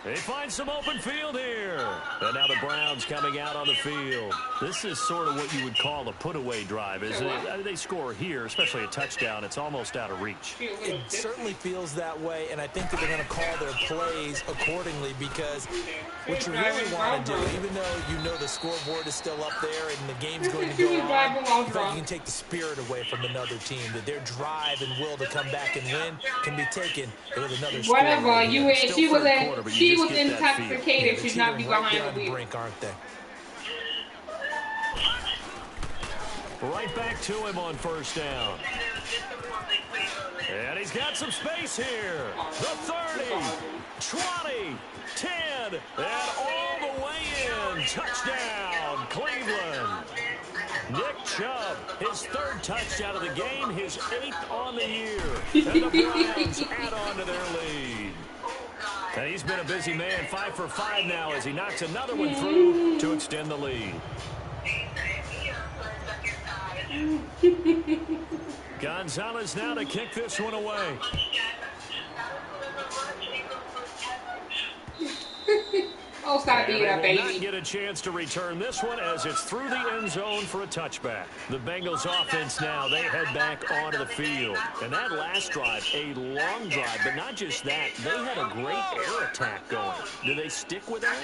They find some open field here. And now the Browns coming out on the field. This is sort of what you would call a put-away drive, isn't it? They score here, especially a touchdown. It's almost out of reach. It certainly feels that way, and I think that they're going to call their plays accordingly because what you really want to do, even though you know the scoreboard is still up there and the game's going to go on, you can take the spirit away from another team, that their drive and will to come back and win can be taken with another score. Whatever, she was intoxicated. She's not be behind the wheel. Brink, aren't they? Right back to him on first down. And he's got some space here. The 30, 20, 10, and all the way in. Touchdown, Cleveland. Nick Chubb, his third touchdown of the game, his 8th on the year. And the Browns add on to their lead. And he's been a busy man, 5 for 5 now as he knocks another one through to extend the lead. Gonzalez now to kick this one away. Oh, stop being a baby. Will not get a chance to return this one as it's through the end zone for a touchback. The Bengals offense now, they head back onto the field. And that last drive, a long drive, but not just that, they had a great air attack going. Do they stick with that?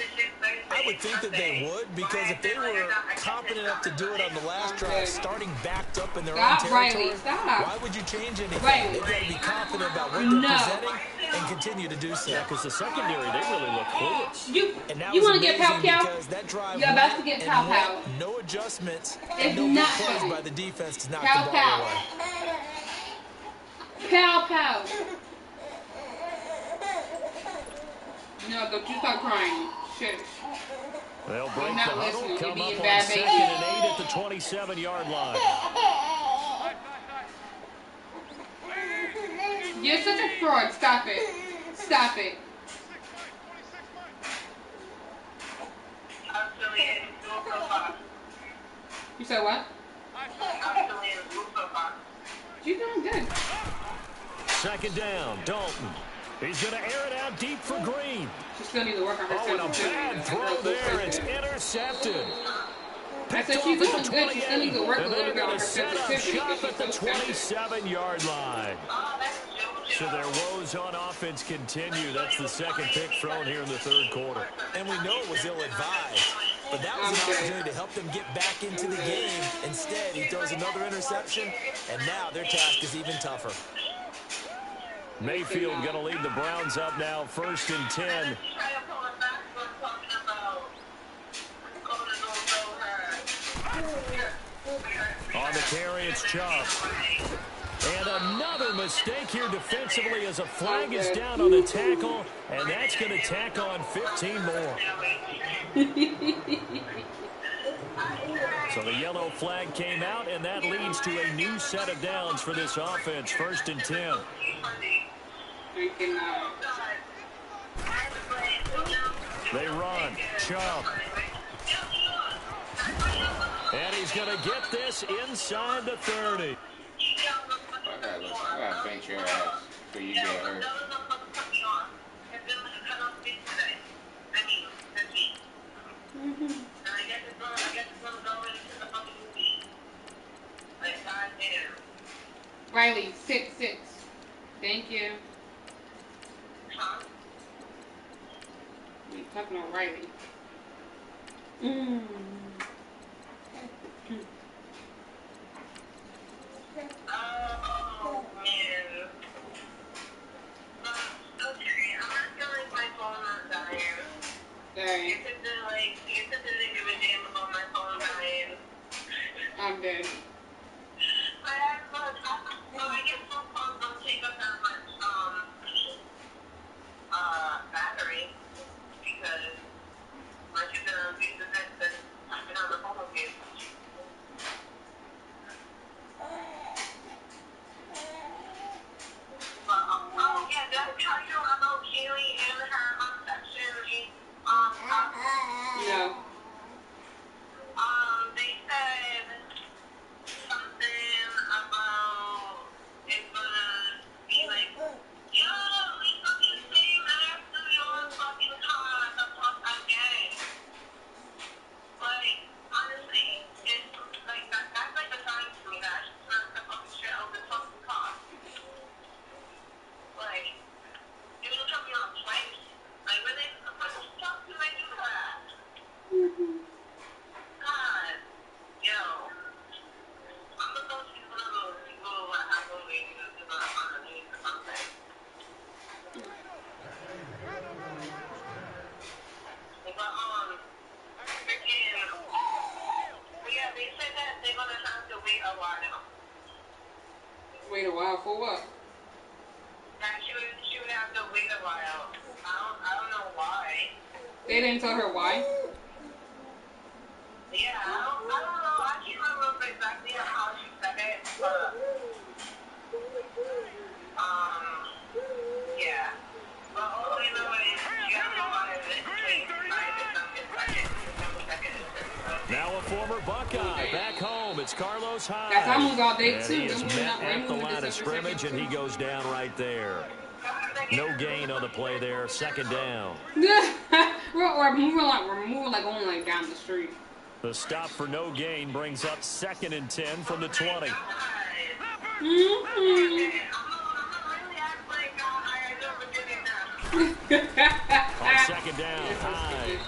I would think that they would, because if they were confident enough to do it on the last drive, starting backed up in their own territory, why would you change anything? They've got to be confident about what they're presenting and continue to do so. Yeah, because the secondary, they really look clueless. You want to get pow-pow? You're about to get pow-pow. No adjustments It's and no not big plays funny. by the defense to knock Pow, the ball pow. away. Pow-pow. No, don't you start crying. Shit. They'll break the not huddle, listening. come You're up being on bad 2nd baby. and 8 at the 27-yard line. You're such a fraud. Stop it. Stop it. You said what? You're doing good. 2nd down, Dalton. He's going to air it out deep for Green. She still needs to work on her Oh, and a bad throw there. It's intercepted. I said she's doing good. She still needs to work a And little they're bit on going her to set up sensitivity. shop at the Because she's so sensitive. 27-yard line. So their woes on offense continue. That's the second pick thrown here in the 3rd quarter. And we know it was ill-advised, but that was an opportunity to help them get back into the game. Instead, he throws another interception, and now their task is even tougher. Mayfield going to lead the Browns up now, 1st and 10. On the carry, it's Chubb. And another mistake here defensively as a flag is down on the tackle, and that's going to tack on 15 more. So the yellow flag came out, and that leads to a new set of downs for this offense, 1st and 10. They run. Chubb. And he's going to get this inside the 30. I gotta bench your ass for you get hurt. Riley, sit. Thank you. We talking about Riley. Oh, man. Okay, I'm not feeling my phone not dying. Sorry. You said that they give a damn about my phone dying. I'm dead. I guess phone calls don't take up that much, battery, because once you've been on visa, then I've been on the phone with you. Oh, yeah, did I tell you about Kaylee and her section? No. They said something about it's gonna be like, yo, we fucking stay next to your fucking car, the fuck again. Like, honestly, it's like that's like a sign to me that I should turn the fucking shit out of the fucking car. Like, you didn't cut me off twice. Like, when they fuck do I do that? God, yo. I'm gonna go see one of those people that have no way to do that on the news or something. But, freaking, yeah, they said that they're gonna have to wait a while. Wait a while for what? She would have to wait a while. I don't know why. They didn't tell her why? Yeah, I don't know. I can't remember exactly how she said it, but yeah. But all I know is she got to go to this place by December 2nd. Now a former Buckeye back home. It's Carlos Hyde. That's how I'm all day And too. he is met at the line of scrimmage, and he goes down right there. No gain on the play there. Second down. we're moving like going like down the street. The stop for no gain brings up 2nd and 10 from the 20. On second down, Hyde.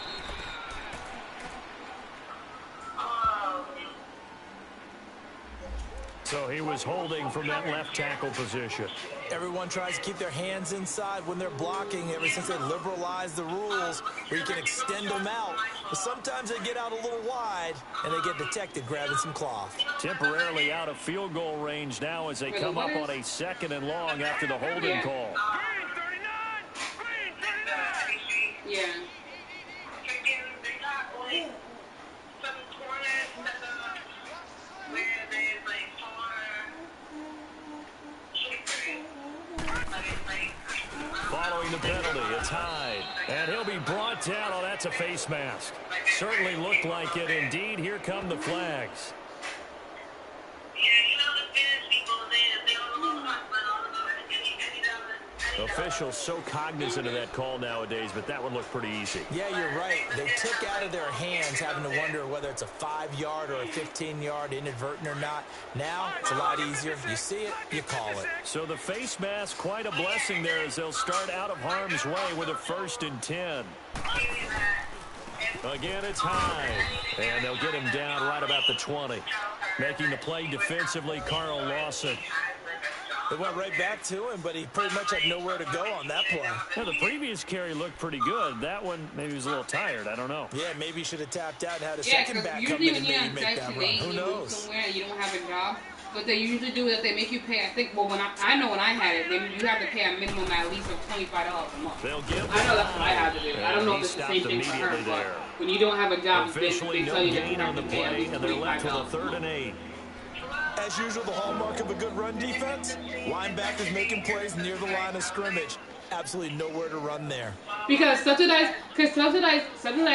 So he was holding from that left tackle position. Everyone tries to keep their hands inside when they're blocking ever since they liberalized the rules where you can extend them out. But sometimes they get out a little wide and they get detected grabbing some cloth. Temporarily out of field goal range now as they come up on a 2nd and long after the holding call. Yeah. Following the penalty, it's Hyde. And he'll be brought down. Oh, that's a face mask. Certainly looked like it. Indeed, here come the flags. Officials so cognizant of that call nowadays, but that one looked pretty easy. Yeah, you're right. They took out of their hands having to wonder whether it's a 5-yard or a 15-yard inadvertent or not. Now, it's a lot easier. You see it, you call it. So the face mask, quite a blessing there as they'll start out of harm's way with a 1st and 10. Again, it's Hyde, and they'll get him down right about the 20. Making the play defensively, Carl Lawson. It went right back to him, but he pretty much had nowhere to go on that play. Yeah, the previous carry looked pretty good. That one, maybe he was a little tired. I don't know. Yeah, maybe he should have tapped out and had a Yeah, second back come usually in when and you're maybe on make that Section run. 8, Who you move knows? somewhere and you don't have a job. What they usually do is that they make you pay, I think, well, when I know when I had it, you have to pay a minimum at least of $25 a month. They'll give I know that's what I had to do. I don't know if he it's the same thing for her, immediately but there. when you don't have a job, they Officially, tell no you that you gain have on to the pay at play, least and they're left with a $25 a 3rd month. and 8. As usual, the hallmark of a good run defense, linebackers making plays near the line of scrimmage. Absolutely nowhere to run there. Because subsidized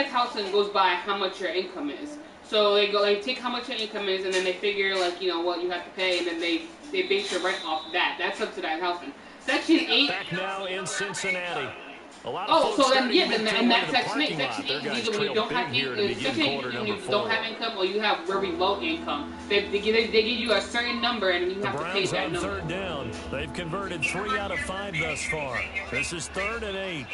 housing goes by how much your income is. So they take how much your income is, and then they figure like what you have to pay, and then they base your rent off that. That's subsidized housing. Section 8. Back now in Cincinnati. A lot of So folks then starting to then make and their that way to the Section 8, parking lot. Section Their 8 guys is when you trail don't have big here to begin Section 8 quarter when number you 4. don't have income or you have very low income. They give you a certain number and you The have to pay Browns that on number. 3rd down. They've converted 3 out of 5 thus far. This is 3rd and 8.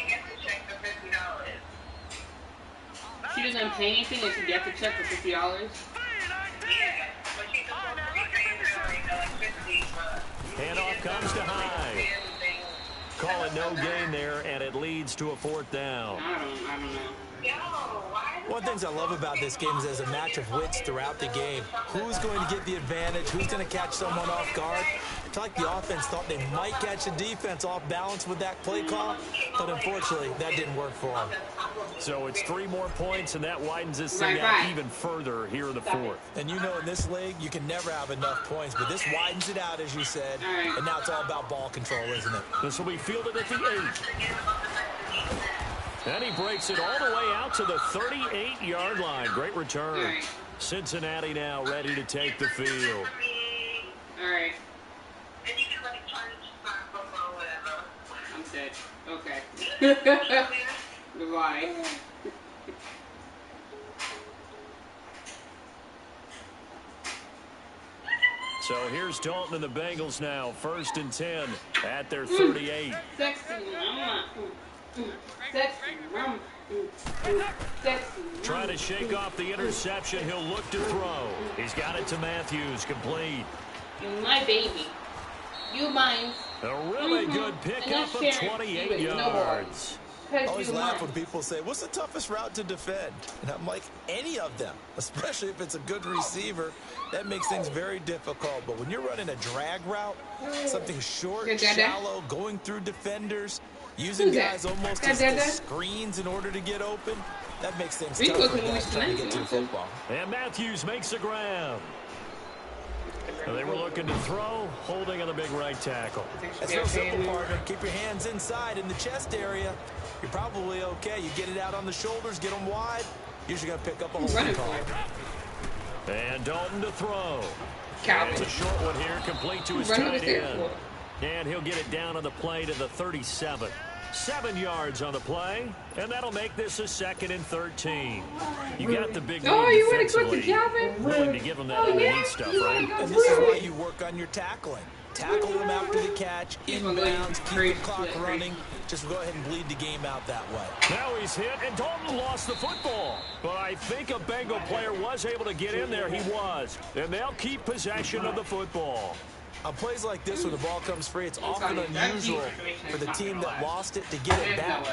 She doesn't pay anything and she gets a check for $50. Yeah, but she's supposed to be paying her like 50, but Handoff comes to Hyde. Call it no gain there, and it leads to a 4th down. I don't know. One of the things I love about this game is there's a match of wits throughout the game. Who's going to get the advantage? Who's going to catch someone off guard? I feel like the offense thought they might catch the defense off balance with that play call, but unfortunately, that didn't work for them. So it's 3 more points, and that widens this thing out even further here in the 4th. And you know in this league, you can never have enough points, but this widens it out, as you said, and now it's all about ball control, isn't it? This will be fielded at the 8. And he breaks it all the way out to the 38-yard line. Great return. Cincinnati now ready to take the field. All right. and you can like try to start football or whatever. I'm dead. Okay. Goodbye. So here's Dalton and the Bengals now. 1st and 10 at their 38. Sexy mama. Sexy mama. Sexy mama. Trying to shake off the interception. He'll look to throw. He's got it to Matthews. Complete. You're my baby. You mine. A really good pickup of 28 yards. I always laugh when people say, what's the toughest route to defend? And I'm like, any of them, especially if it's a good receiver. That makes things very difficult. But when you're running a drag route, something short, shallow, going through defenders, using guys almost as screens in order to get open, that makes things tough for guys trying to get to the football. And Matthews makes the grab. They were looking to throw, holding on the big right tackle. It's real simple, partner. Keep your hands inside in the chest area. You're probably okay. You get it out on the shoulders, get them wide. Usually going to pick up a holding call. And Dalton to throw. It's a short one here, complete to his tight end. And he'll get it down on the play to the 37. 7 yards on the play, and that'll make this a 2nd and 13. You got the big lead you want to quit the defensively. Willing to give them that underneath stuff, right? And this is why you work on your tackling. Tackle them after the catch, inbounds, keep the clock running. Just go ahead and bleed the game out that way. Now he's hit, and Dalton lost the football. But I think a Bengal player was able to get in there. He was. And they'll keep possession of the football. On plays like this, when the ball comes free, it's often unusual for the team that lost it to get it back.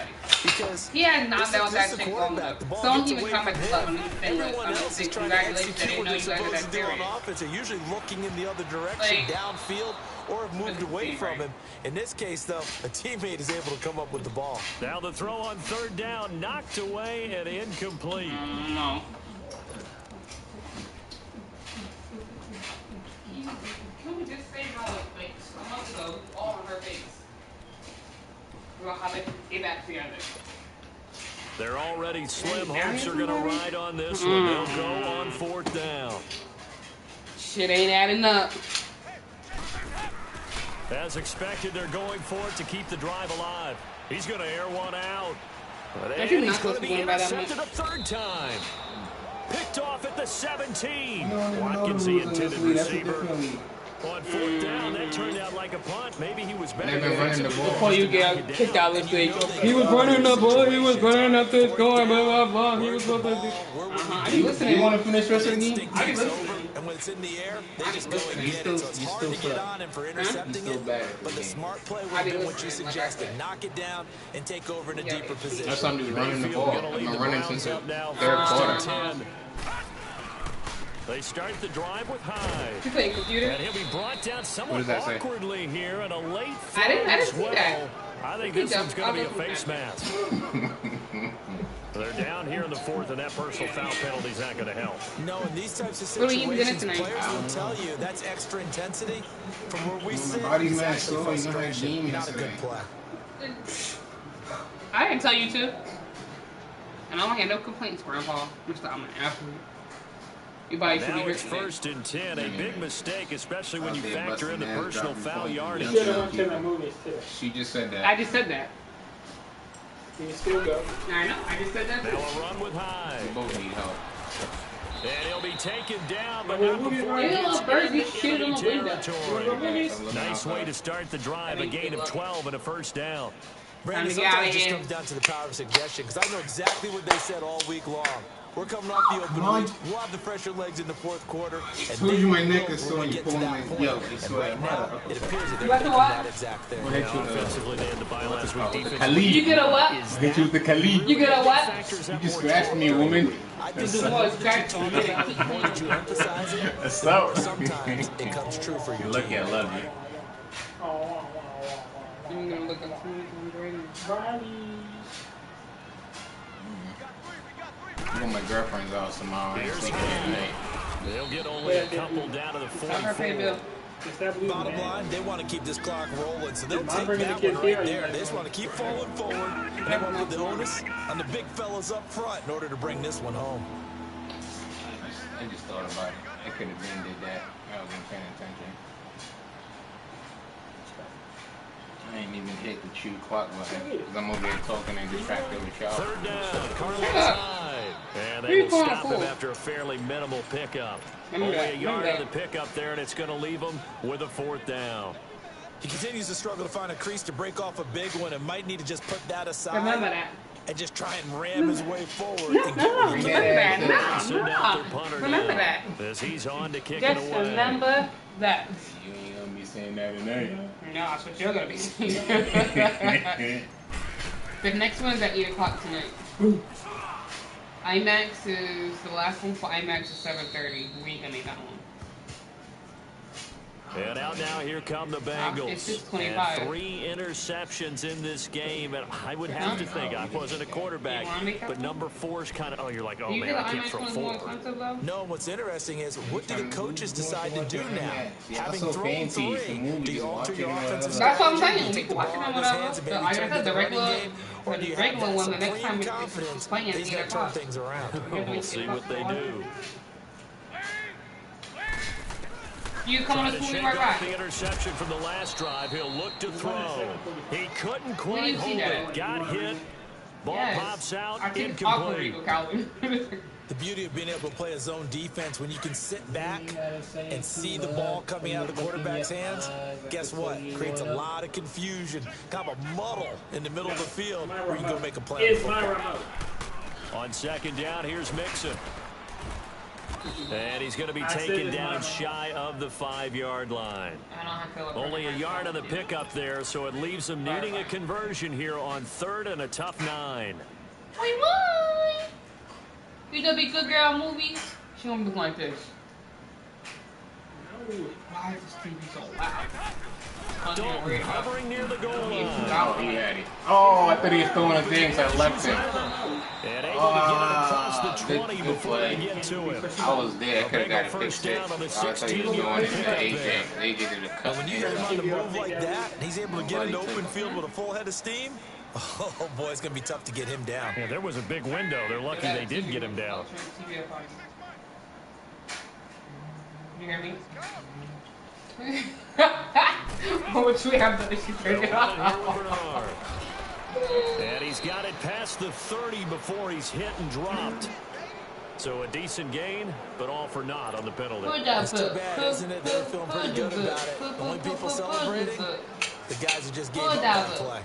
Because he had not this that is the chick quarterback. The ball don't gets even away come from at the club. him. Everyone else is trying to execute what they're supposed to do on offense. They're usually looking in the other direction, downfield, or have moved away from him. In this case, though, a teammate is able to come up with the ball. Now the throw on 3rd down, knocked away and incomplete. No. Can we just say how it makes a month ago, all on her face? We'll have it get back together. They're already slim hopes are going to ride on this one. They'll go on 4th down. Shit ain't adding up. As expected, they're going for it to keep the drive alive. He's going to air one out. And he's going to be intercepted a 3rd time. Picked off at the 17. Watkins, the intended receiver. On 4th down, that turned out like a punt. Maybe he was better. Before you get kicked out this week, he was running the ball. He was running up this going, blah, blah, blah. He was supposed to do. Are you listening? You want to finish the rest of the game? Are you listening? And when it's in the air, they just go and get it. So it's hard to get on him for intercepting it. But the smart play would have been what you suggested. Knock it down and take over in a deeper position. That's something to running the ball. I've been running since the 3rd quarter. They start the drive with Hyde. You playing computer? And he'll be brought down somewhat awkwardly here and a late throw I didn't as well. see that. I think this one's going to be a face mask. They're down here in the 4th, and that personal foul penalty is not going to help. No, in these types of situations, players will tell you that's extra intensity. From where we sit, it's actually frustration, not a good play. I didn't tell you to. And I don't have no complaints, Grandpa. I'm an athlete. Now it's 1st and 10. A big mistake, especially when you factor in the personal foul yardage. She just said that. I just said that. You still go. I know. I just said that. Now a run with Hyde. We both need help. And he'll be taken down, but not before he gets into territory. Nice way to start the drive. A gain of 12 and a 1st down. Brandon, sometimes it just comes down to the power of suggestion, because I know exactly what they said all week long. We're coming off the open week. We'll have the fresher legs in the 4th quarter. I told you my neck is sore. You pulling my yoke. And right now, it appears that they're making that exact thing. Offensively, they had the bye last week. You get a what? Hit you with the Khalid. You get a what? You just scratched me, woman. This is more scratch. More that you emphasize it, That's so. sometimes it comes true for you. You're lucky I love you. I'm gonna look up My girlfriend's out tomorrow. I ain't sleeping at night. They'll get only a couple down to the 44. Bottom line, they want to keep this clock rolling, so they'll take that one right there. They just want to keep falling forward, and they want to put the onus on the big fellas up front in order to bring this one home. I just thought about it. I could have been did that. I wasn't paying attention. I ain't even hit the chew clock button because I'm over here talking and distracted with y'all. 3rd down, Carlos Hyde. And they will stop him after a fairly minimal pickup. Only a yard on the pickup there, and it's going to leave him with a 4th down. He continues to struggle to find a crease to break off a big one and might need to just put that aside. Remember that. And just try and ram his way forward. Remember that. Remember that. As he's on to kick Just it away. remember that. You ain't going to be saying that tonight. No, that's what you're going to be saying. The next one's at 8 o'clock tonight. IMAX is the last one for IMAX is 7:30. We ain't gonna make that one. And out now, here come the Bengals. And 3 interceptions in this game. And I would have to think, I wasn't a quarterback, but number 4's kind of, oh, you're like, oh, man, I can't throw 4. No, what's interesting is, what do the coaches decide to do now? Having thrown 3, do you alter your offensive That's what I'm strategy? saying. Do you take the ball in his hands and maybe turn to the running game? Or do you have that supreme confidence that he's going to turn things around? We'll see what they do. You come on Trying to shake off the interception from the last drive. He'll look to throw. He couldn't quite hold it. Got hit. Ball pops out. Incomplete. The beauty of being able to play a zone defense when you can sit back and see the ball coming out of the quarterback's hands, guess what? Creates a lot of confusion, kind of a muddle in the middle of the field where you can go make a play. On second down, here's Mixon. And he's going to be taken down shy of the 5-yard line. Only a yard on the pickup there, so it leaves them needing a conversion here on 3rd and a tough 9. Wait, what? You gonna be good girl movies? She gonna be like this. Why is this TV so loud? Dalton hovering near the goal line. Oh, I thought he was throwing a thing, so I left him. And able to get it across the 20 before they get to him. I was there. I could have got a first down on the 16. I thought he was going into AJ. AJ did a cut. When you hear him on the move like that, and he's able to get into open field with a full head of steam, oh boy, it's going to be tough to get him down. Yeah, there was a big window. They're lucky they did get him down. You hear me? Which we have the issue. And he's got it past the 30 before he's hit and dropped. So a decent gain, but all for naught on the penalty. It's too bad, isn't it? They're feeling pretty good about it. The only people celebrating, the guys who just gave up that play.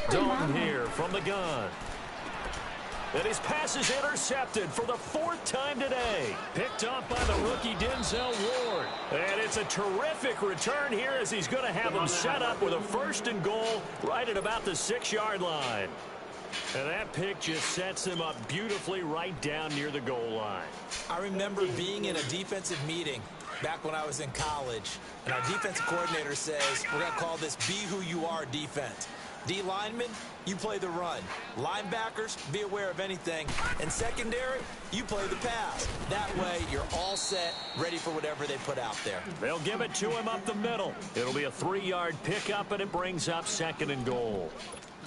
Dalton here from the gun. And his pass is intercepted for the 4th time today. Picked off by the rookie Denzel Ward. And it's a terrific return here as he's going to have him set up with a 1st and goal right at about the 6-yard line. And that pick just sets him up beautifully right down near the goal line. I remember being in a defensive meeting back when I was in college, and our defensive coordinator says, we're going to call this Be Who You Are defense. D linemen, you play the run. Linebackers, be aware of anything. And secondary, you play the pass. That way, you're all set, ready for whatever they put out there. They'll give it to him up the middle. It'll be a 3-yard pickup, and it brings up 2nd and goal.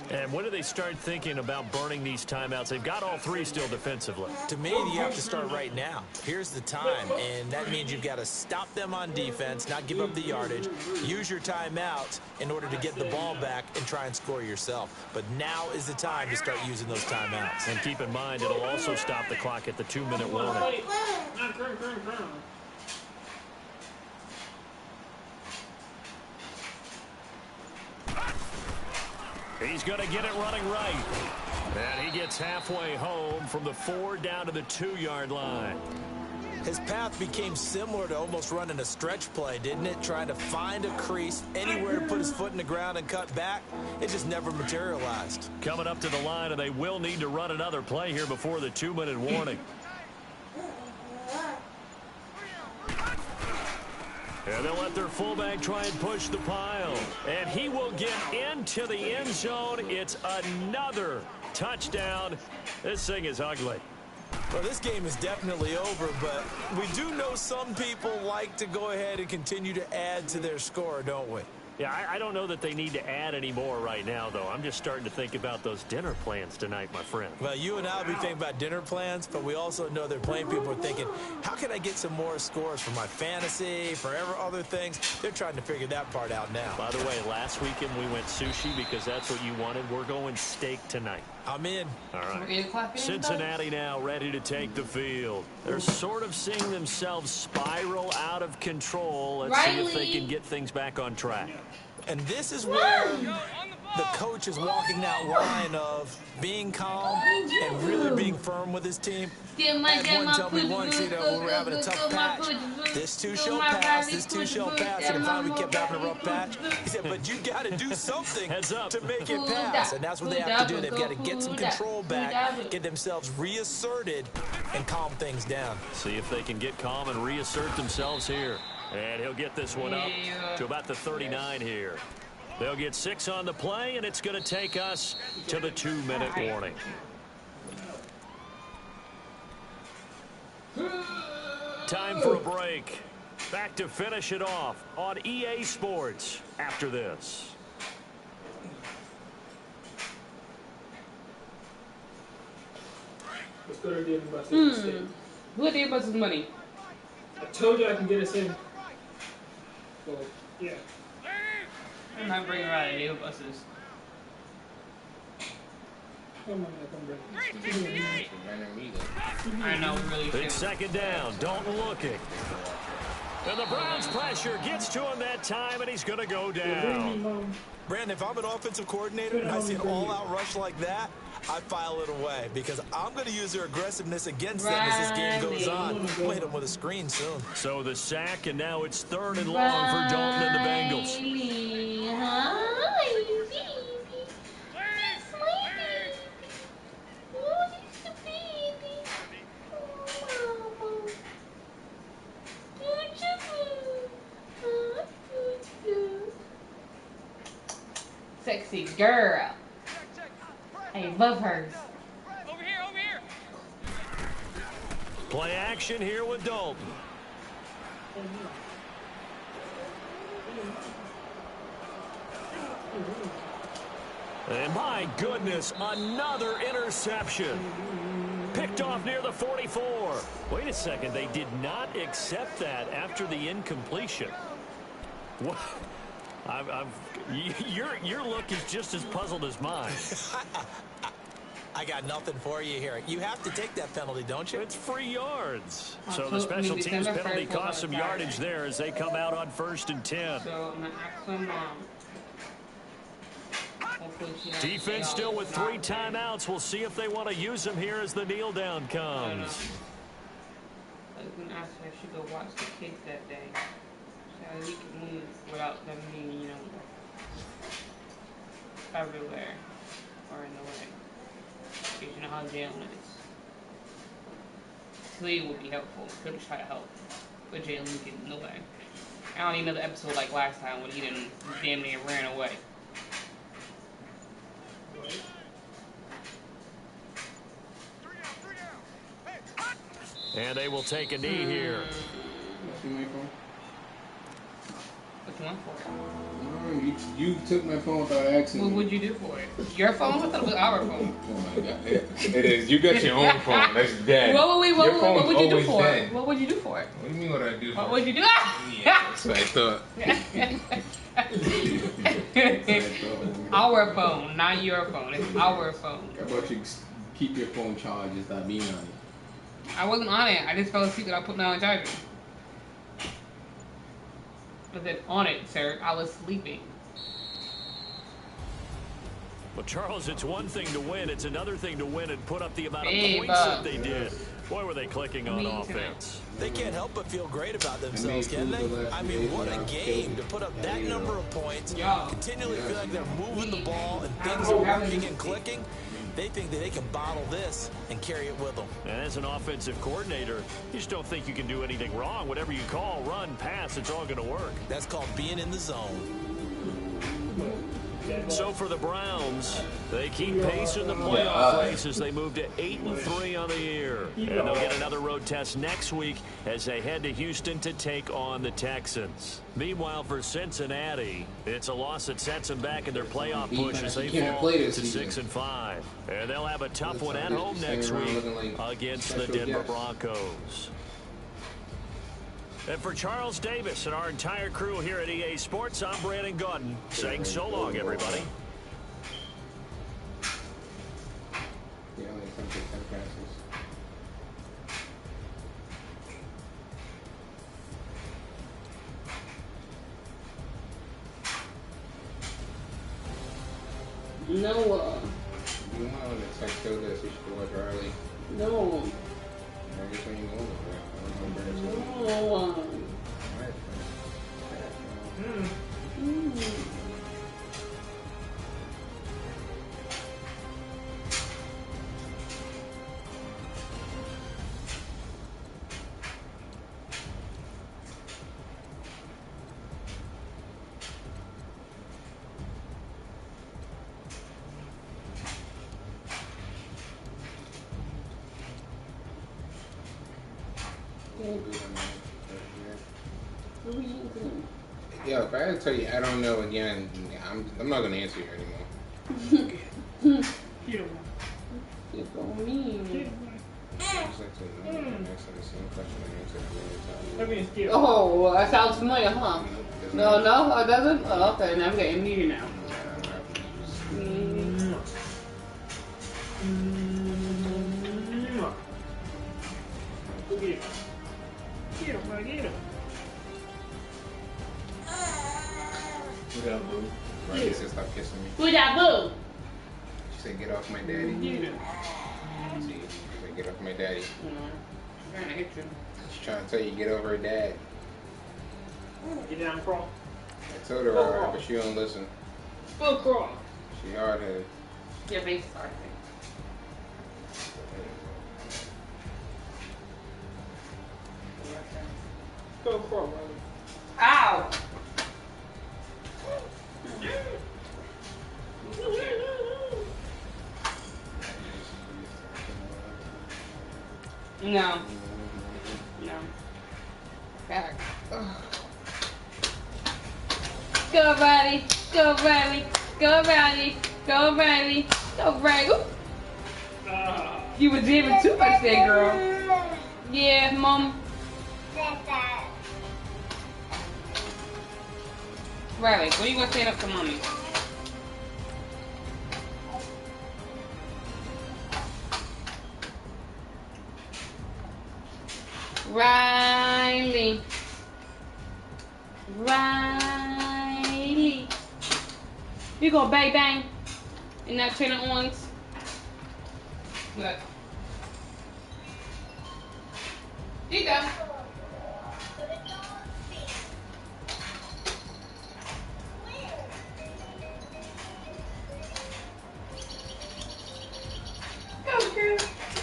And when do they start thinking about burning these timeouts? They've got all 3 still defensively. To me, you have to start right now. Here's the time, and that means you've got to stop them on defense, not give up the yardage, use your timeouts in order to get the ball back and try and score yourself. But now is the time to start using those timeouts. And keep in mind, it'll also stop the clock at the 2-minute warning. He's going to get it running right. And he gets halfway home from the 4 down to the 2-yard line. His path became similar to almost running a stretch play, didn't it? Trying to find a crease, anywhere to put his foot in the ground and cut back. It just never materialized. Coming up to the line, and they will need to run another play here before the 2-minute warning. And they'll let their fullback try and push the pile. And he will get into the end zone. It's another touchdown. This thing is ugly. Well, this game is definitely over, but we do know some people like to go ahead and continue to add to their score, don't we? Yeah, I don't know that they need to add any more right now, though. I'm just starting to think about those dinner plans tonight, my friend. Well, you and I will be thinking about dinner plans, but we also know they're playing people are thinking, how can I get some more scores for my fantasy, for other things? They're trying to figure that part out now. By the way, last weekend we went sushi because that's what you wanted. We're going steak tonight. I'm in. All right. Cincinnati now ready to take the field. They're sort of seeing themselves spiral out of control. Let's see if they can get things back on track. And this is where the coach is walking that line of being calm and really being firm with his team. I had one tell me once, when we were having a tough patch, this too shall pass, this too shall pass, and finally we kept having a rough patch. He said, but you got to do something to make it pass, and that's what they have to do. They've got to get some control back, get themselves reasserted, and calm things down. See if they can get calm and reassert themselves here. And he'll get this one up to about the 39 here. They'll get 6 on the play, and it's going to take us to the 2-minute warning. Time for a break. Back to finish it off on EA Sports after this. Let's go to David Buster's mistake. Who had David Buster's money? I told you I can get us in. Well, yeah. I'm not bringing around David Buster's. Come on, come bring. I know, really. It's second down. Dalton looking. And the Browns pressure gets to him that time, and he's going to go down. Brandon, if I'm an offensive coordinator and I see an all-out rush like that, I file it away because I'm going to use their aggressiveness against them as this game goes on. I'll hit them with a screen soon. So the sack, and now it's 3rd and long for Dalton and the Bengals. Sexy girl. I love hers. Over here. Play action here with Dalton. And my goodness, another interception. Picked off near the 44. Wait a second, they did not accept that after the incompletion. What? Your look is just as puzzled as mine. I got nothing for you here. You have to take that penalty, don't you? It's free yards. So the special teams penalty cost some yardage there as they come out on 1st and 10. So I'm going to ask my mom. Defense still with 3 timeouts. We'll see if they want to use them here as the kneel down comes. I was going to ask her if she go watch the kids that day. So we can move without them being, everywhere or in the way. Because you know how Jalen is. Slee would be helpful. Could try to help. But Jalen get in the way. I don't need another episode like last time when he didn't damn near ran away. And they will take a knee here. What you want for it? You took my phone without asking. What would you do for it? Your phone? I thought it was our phone. Oh my God. It is. You got your own phone. That's dead. What would you do for it? What would you do for it? What do you mean what I do for it? What would you do? Yeah, that's what I thought. Our phone, not your phone. It's our phone. How about you keep your phone charged and stop being on it? I wasn't on it. I just fell asleep and I put it on charger. I said on it, sir. I was sleeping. Well, Charles, it's one thing to win. It's another thing to win and put up the amount of Hey, points that they did. Boy, were they clicking on offense. They can't help but feel great about themselves, can they? I mean, what a game to put up that number of points, continually feel like they're moving the ball and things are working and clicking. They think that they can bottle this and carry it with them. And as an offensive coordinator, you just don't think you can do anything wrong. Whatever you call, run, pass, it's all going to work. That's called being in the zone. So for the Browns, they keep pace in the playoff race as they move to 8-3 on the year. And they'll get another road test next week as they head to Houston to take on the Texans. Meanwhile, for Cincinnati, it's a loss that sets them back in their playoff push as they fall to 6-5. And they'll have a tough one at home next week against the Denver Broncos. And for Charles Davis and our entire crew here at EA Sports, I'm Brandon Gaudin saying so long, everybody. No. You want to text her that she should watch Riley. No. I guess when you go over there. No. Alright. Yo, if I had to tell you I don't know again, I'm not gonna answer you anymore. You You're so mean. That means cute. Oh, well, that sounds familiar, huh? No, it doesn't? Oh, okay, now I'm getting needy now. Get him. Look out, boo. Riley said stop kissing me. Who's that boo? She said get off my daddy. Get him. See, she said get off my daddy. I'm trying to hit you. She's trying to tell you get over her dad. Get down, crawl. I told her alright, but she don't listen. Go crawl. She hard-headed. Your face is hard. Go crawl, Riley. Ow! No. No. Back. Go, Riley. Go, Riley. Go, Riley. Go, Riley. Go, Riley. You were jamming too much there, girl. Yeah, Mom. Riley, when are you gonna stand up to Mommy? Riley. Riley. You go bang bang in that trainer ons. Look. Here you go. Go girl.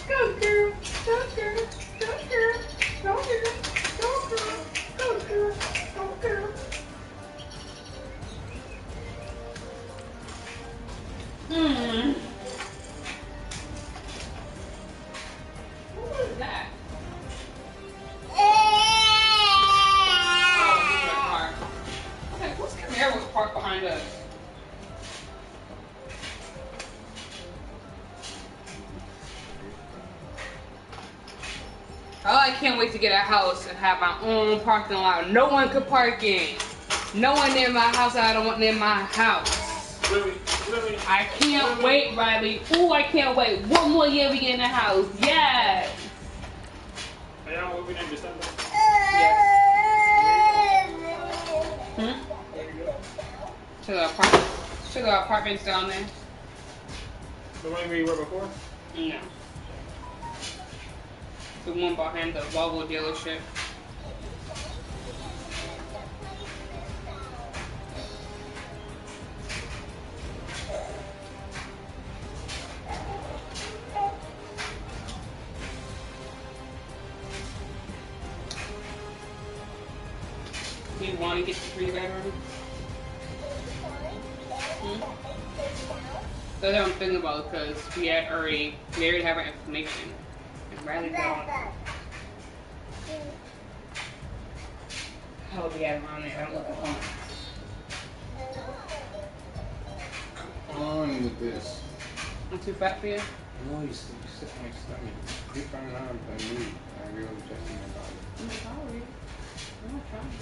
Go girl. Go girl. Go girl. Go girl. Go girl. Go girl. Go girl. What was that? Oh, this is a car. Okay, whose Camaro was parked behind us? Oh, I can't wait to get a house and have my own parking lot. No one could park in. No one near my house. I don't want near my house. Really? I can't wait, Riley. Ooh, I can't wait. One more year we get in the house. Yes. Are y'all moving in December? Yes. There you go. To the apartments. To the apartments down there. The one where you were before? No. The one behind the Volvo dealership. Do you want to get the 3-bedroom? That's what I'm thinking about because we already have our information. And Riley got how we had around there. I don't look at home. Come on with this. I'm too fat for you? No, you sit on my stomach. You find out by me. I really just in my body. I'm sorry. I'm not trying to.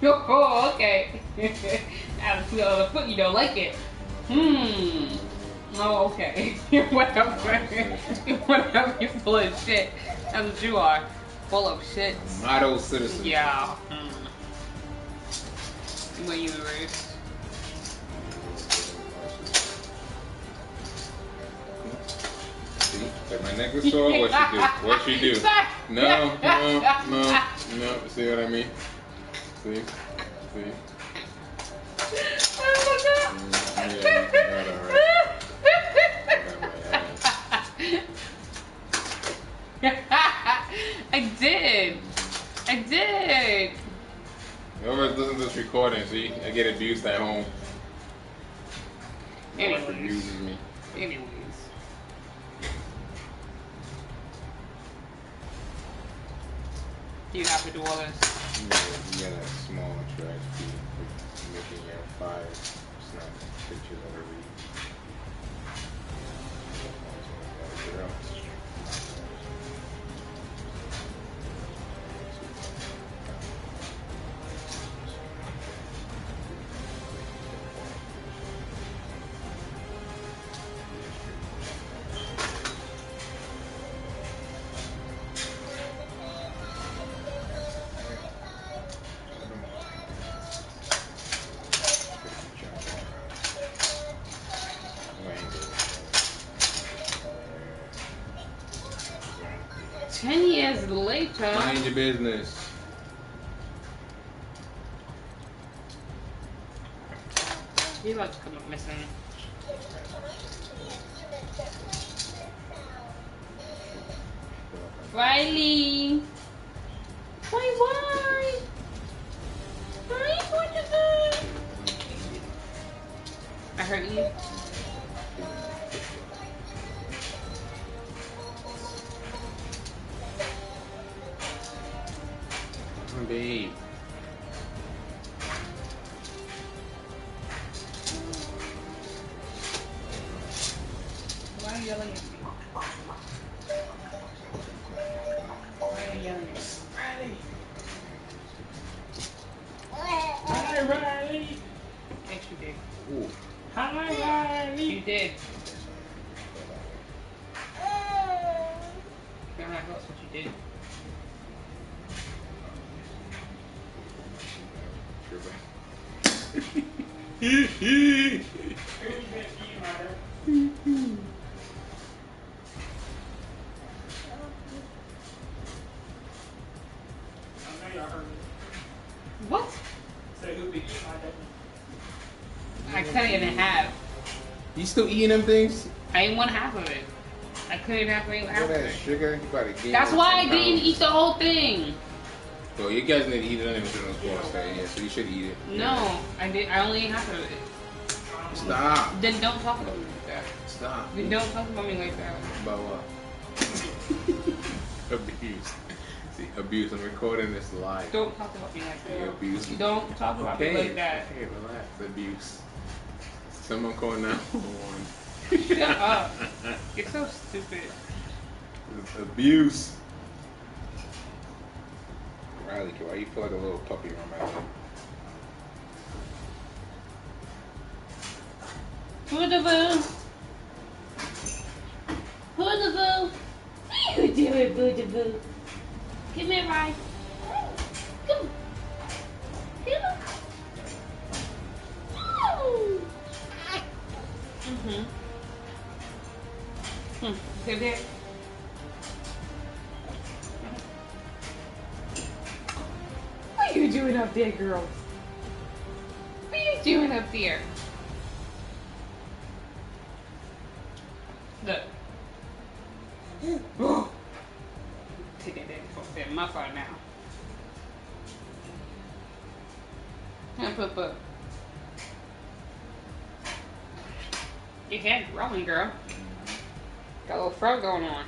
Oh, okay. Out of the other foot, you don't like it. Oh, okay. Whatever. Whatever. You're full of shit. That's what you are. Full of shit. Model citizen. Yeah. When you erase. See? Like my neck was sore. What she do? What she do? No. See what I mean? See? Oh my god. Yeah, got I did. Whoever's listening to this recording, see? I get abused at home. My wife abuses me. Anyways. You have to do all this. You got a small trash can for making your fire snap pictures of every. Years later. Mind your business. You about to come up missing. Riley! Why? Why? What you do? I hurt you? Babe. Why are you yelling at me? Why are you yelling at me? Riley! Hi, Riley! Yes, you did. Ooh. Hi, Riley! You did. That's what you did. What? I couldn't even have. You still eating them things? I didn't want half of it. I couldn't even have half of That it. sugar, you gotta gain. That's why I 10 didn't pounds. eat the whole thing. Well, you guys need to eat it anyway. Yeah, so you should eat it. No, I did. I only ate half of it. Stop. Then don't talk about me like that. Stop. Then don't talk about me like that. About what? Abuse. See, abuse. I'm recording this live. Don't talk about me like See, that. abuse. Don't talk about me like that. Okay, relax. Abuse. Someone call 911. Shut up. You're so stupid. Abuse. Riley, why you feel like a little puppy around my head? Boo-da-boo. Boo-da-boo. What are you doing, boo-da-boo? Come here, Ryan. Come. Come. Come here. What are you doing up there, girl? What are you doing up there? Look. Take that that muff out now. Come put. Your head growing, girl. Got a little fro going on.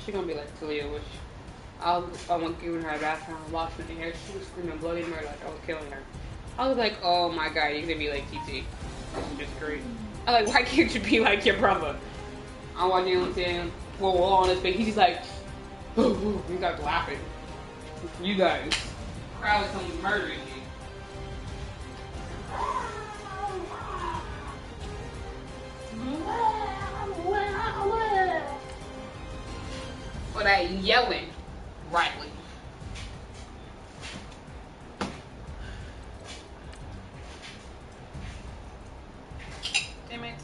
She gonna be like Talia, which I'm giving her a bath and I'm washing her hair. She was screaming bloody murder like I was killing her. I was like, oh my god, you're gonna be like TT. This is just great. I'm like, why can't you be like your brother? I'm watching him on his face. He's just like, he starts laughing. You guys, crowd is coming murdering me. for that yelling, Riley. Damn it.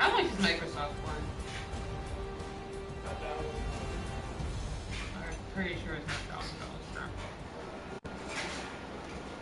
How much is Microsoft one? I'm pretty sure it's not $1,000.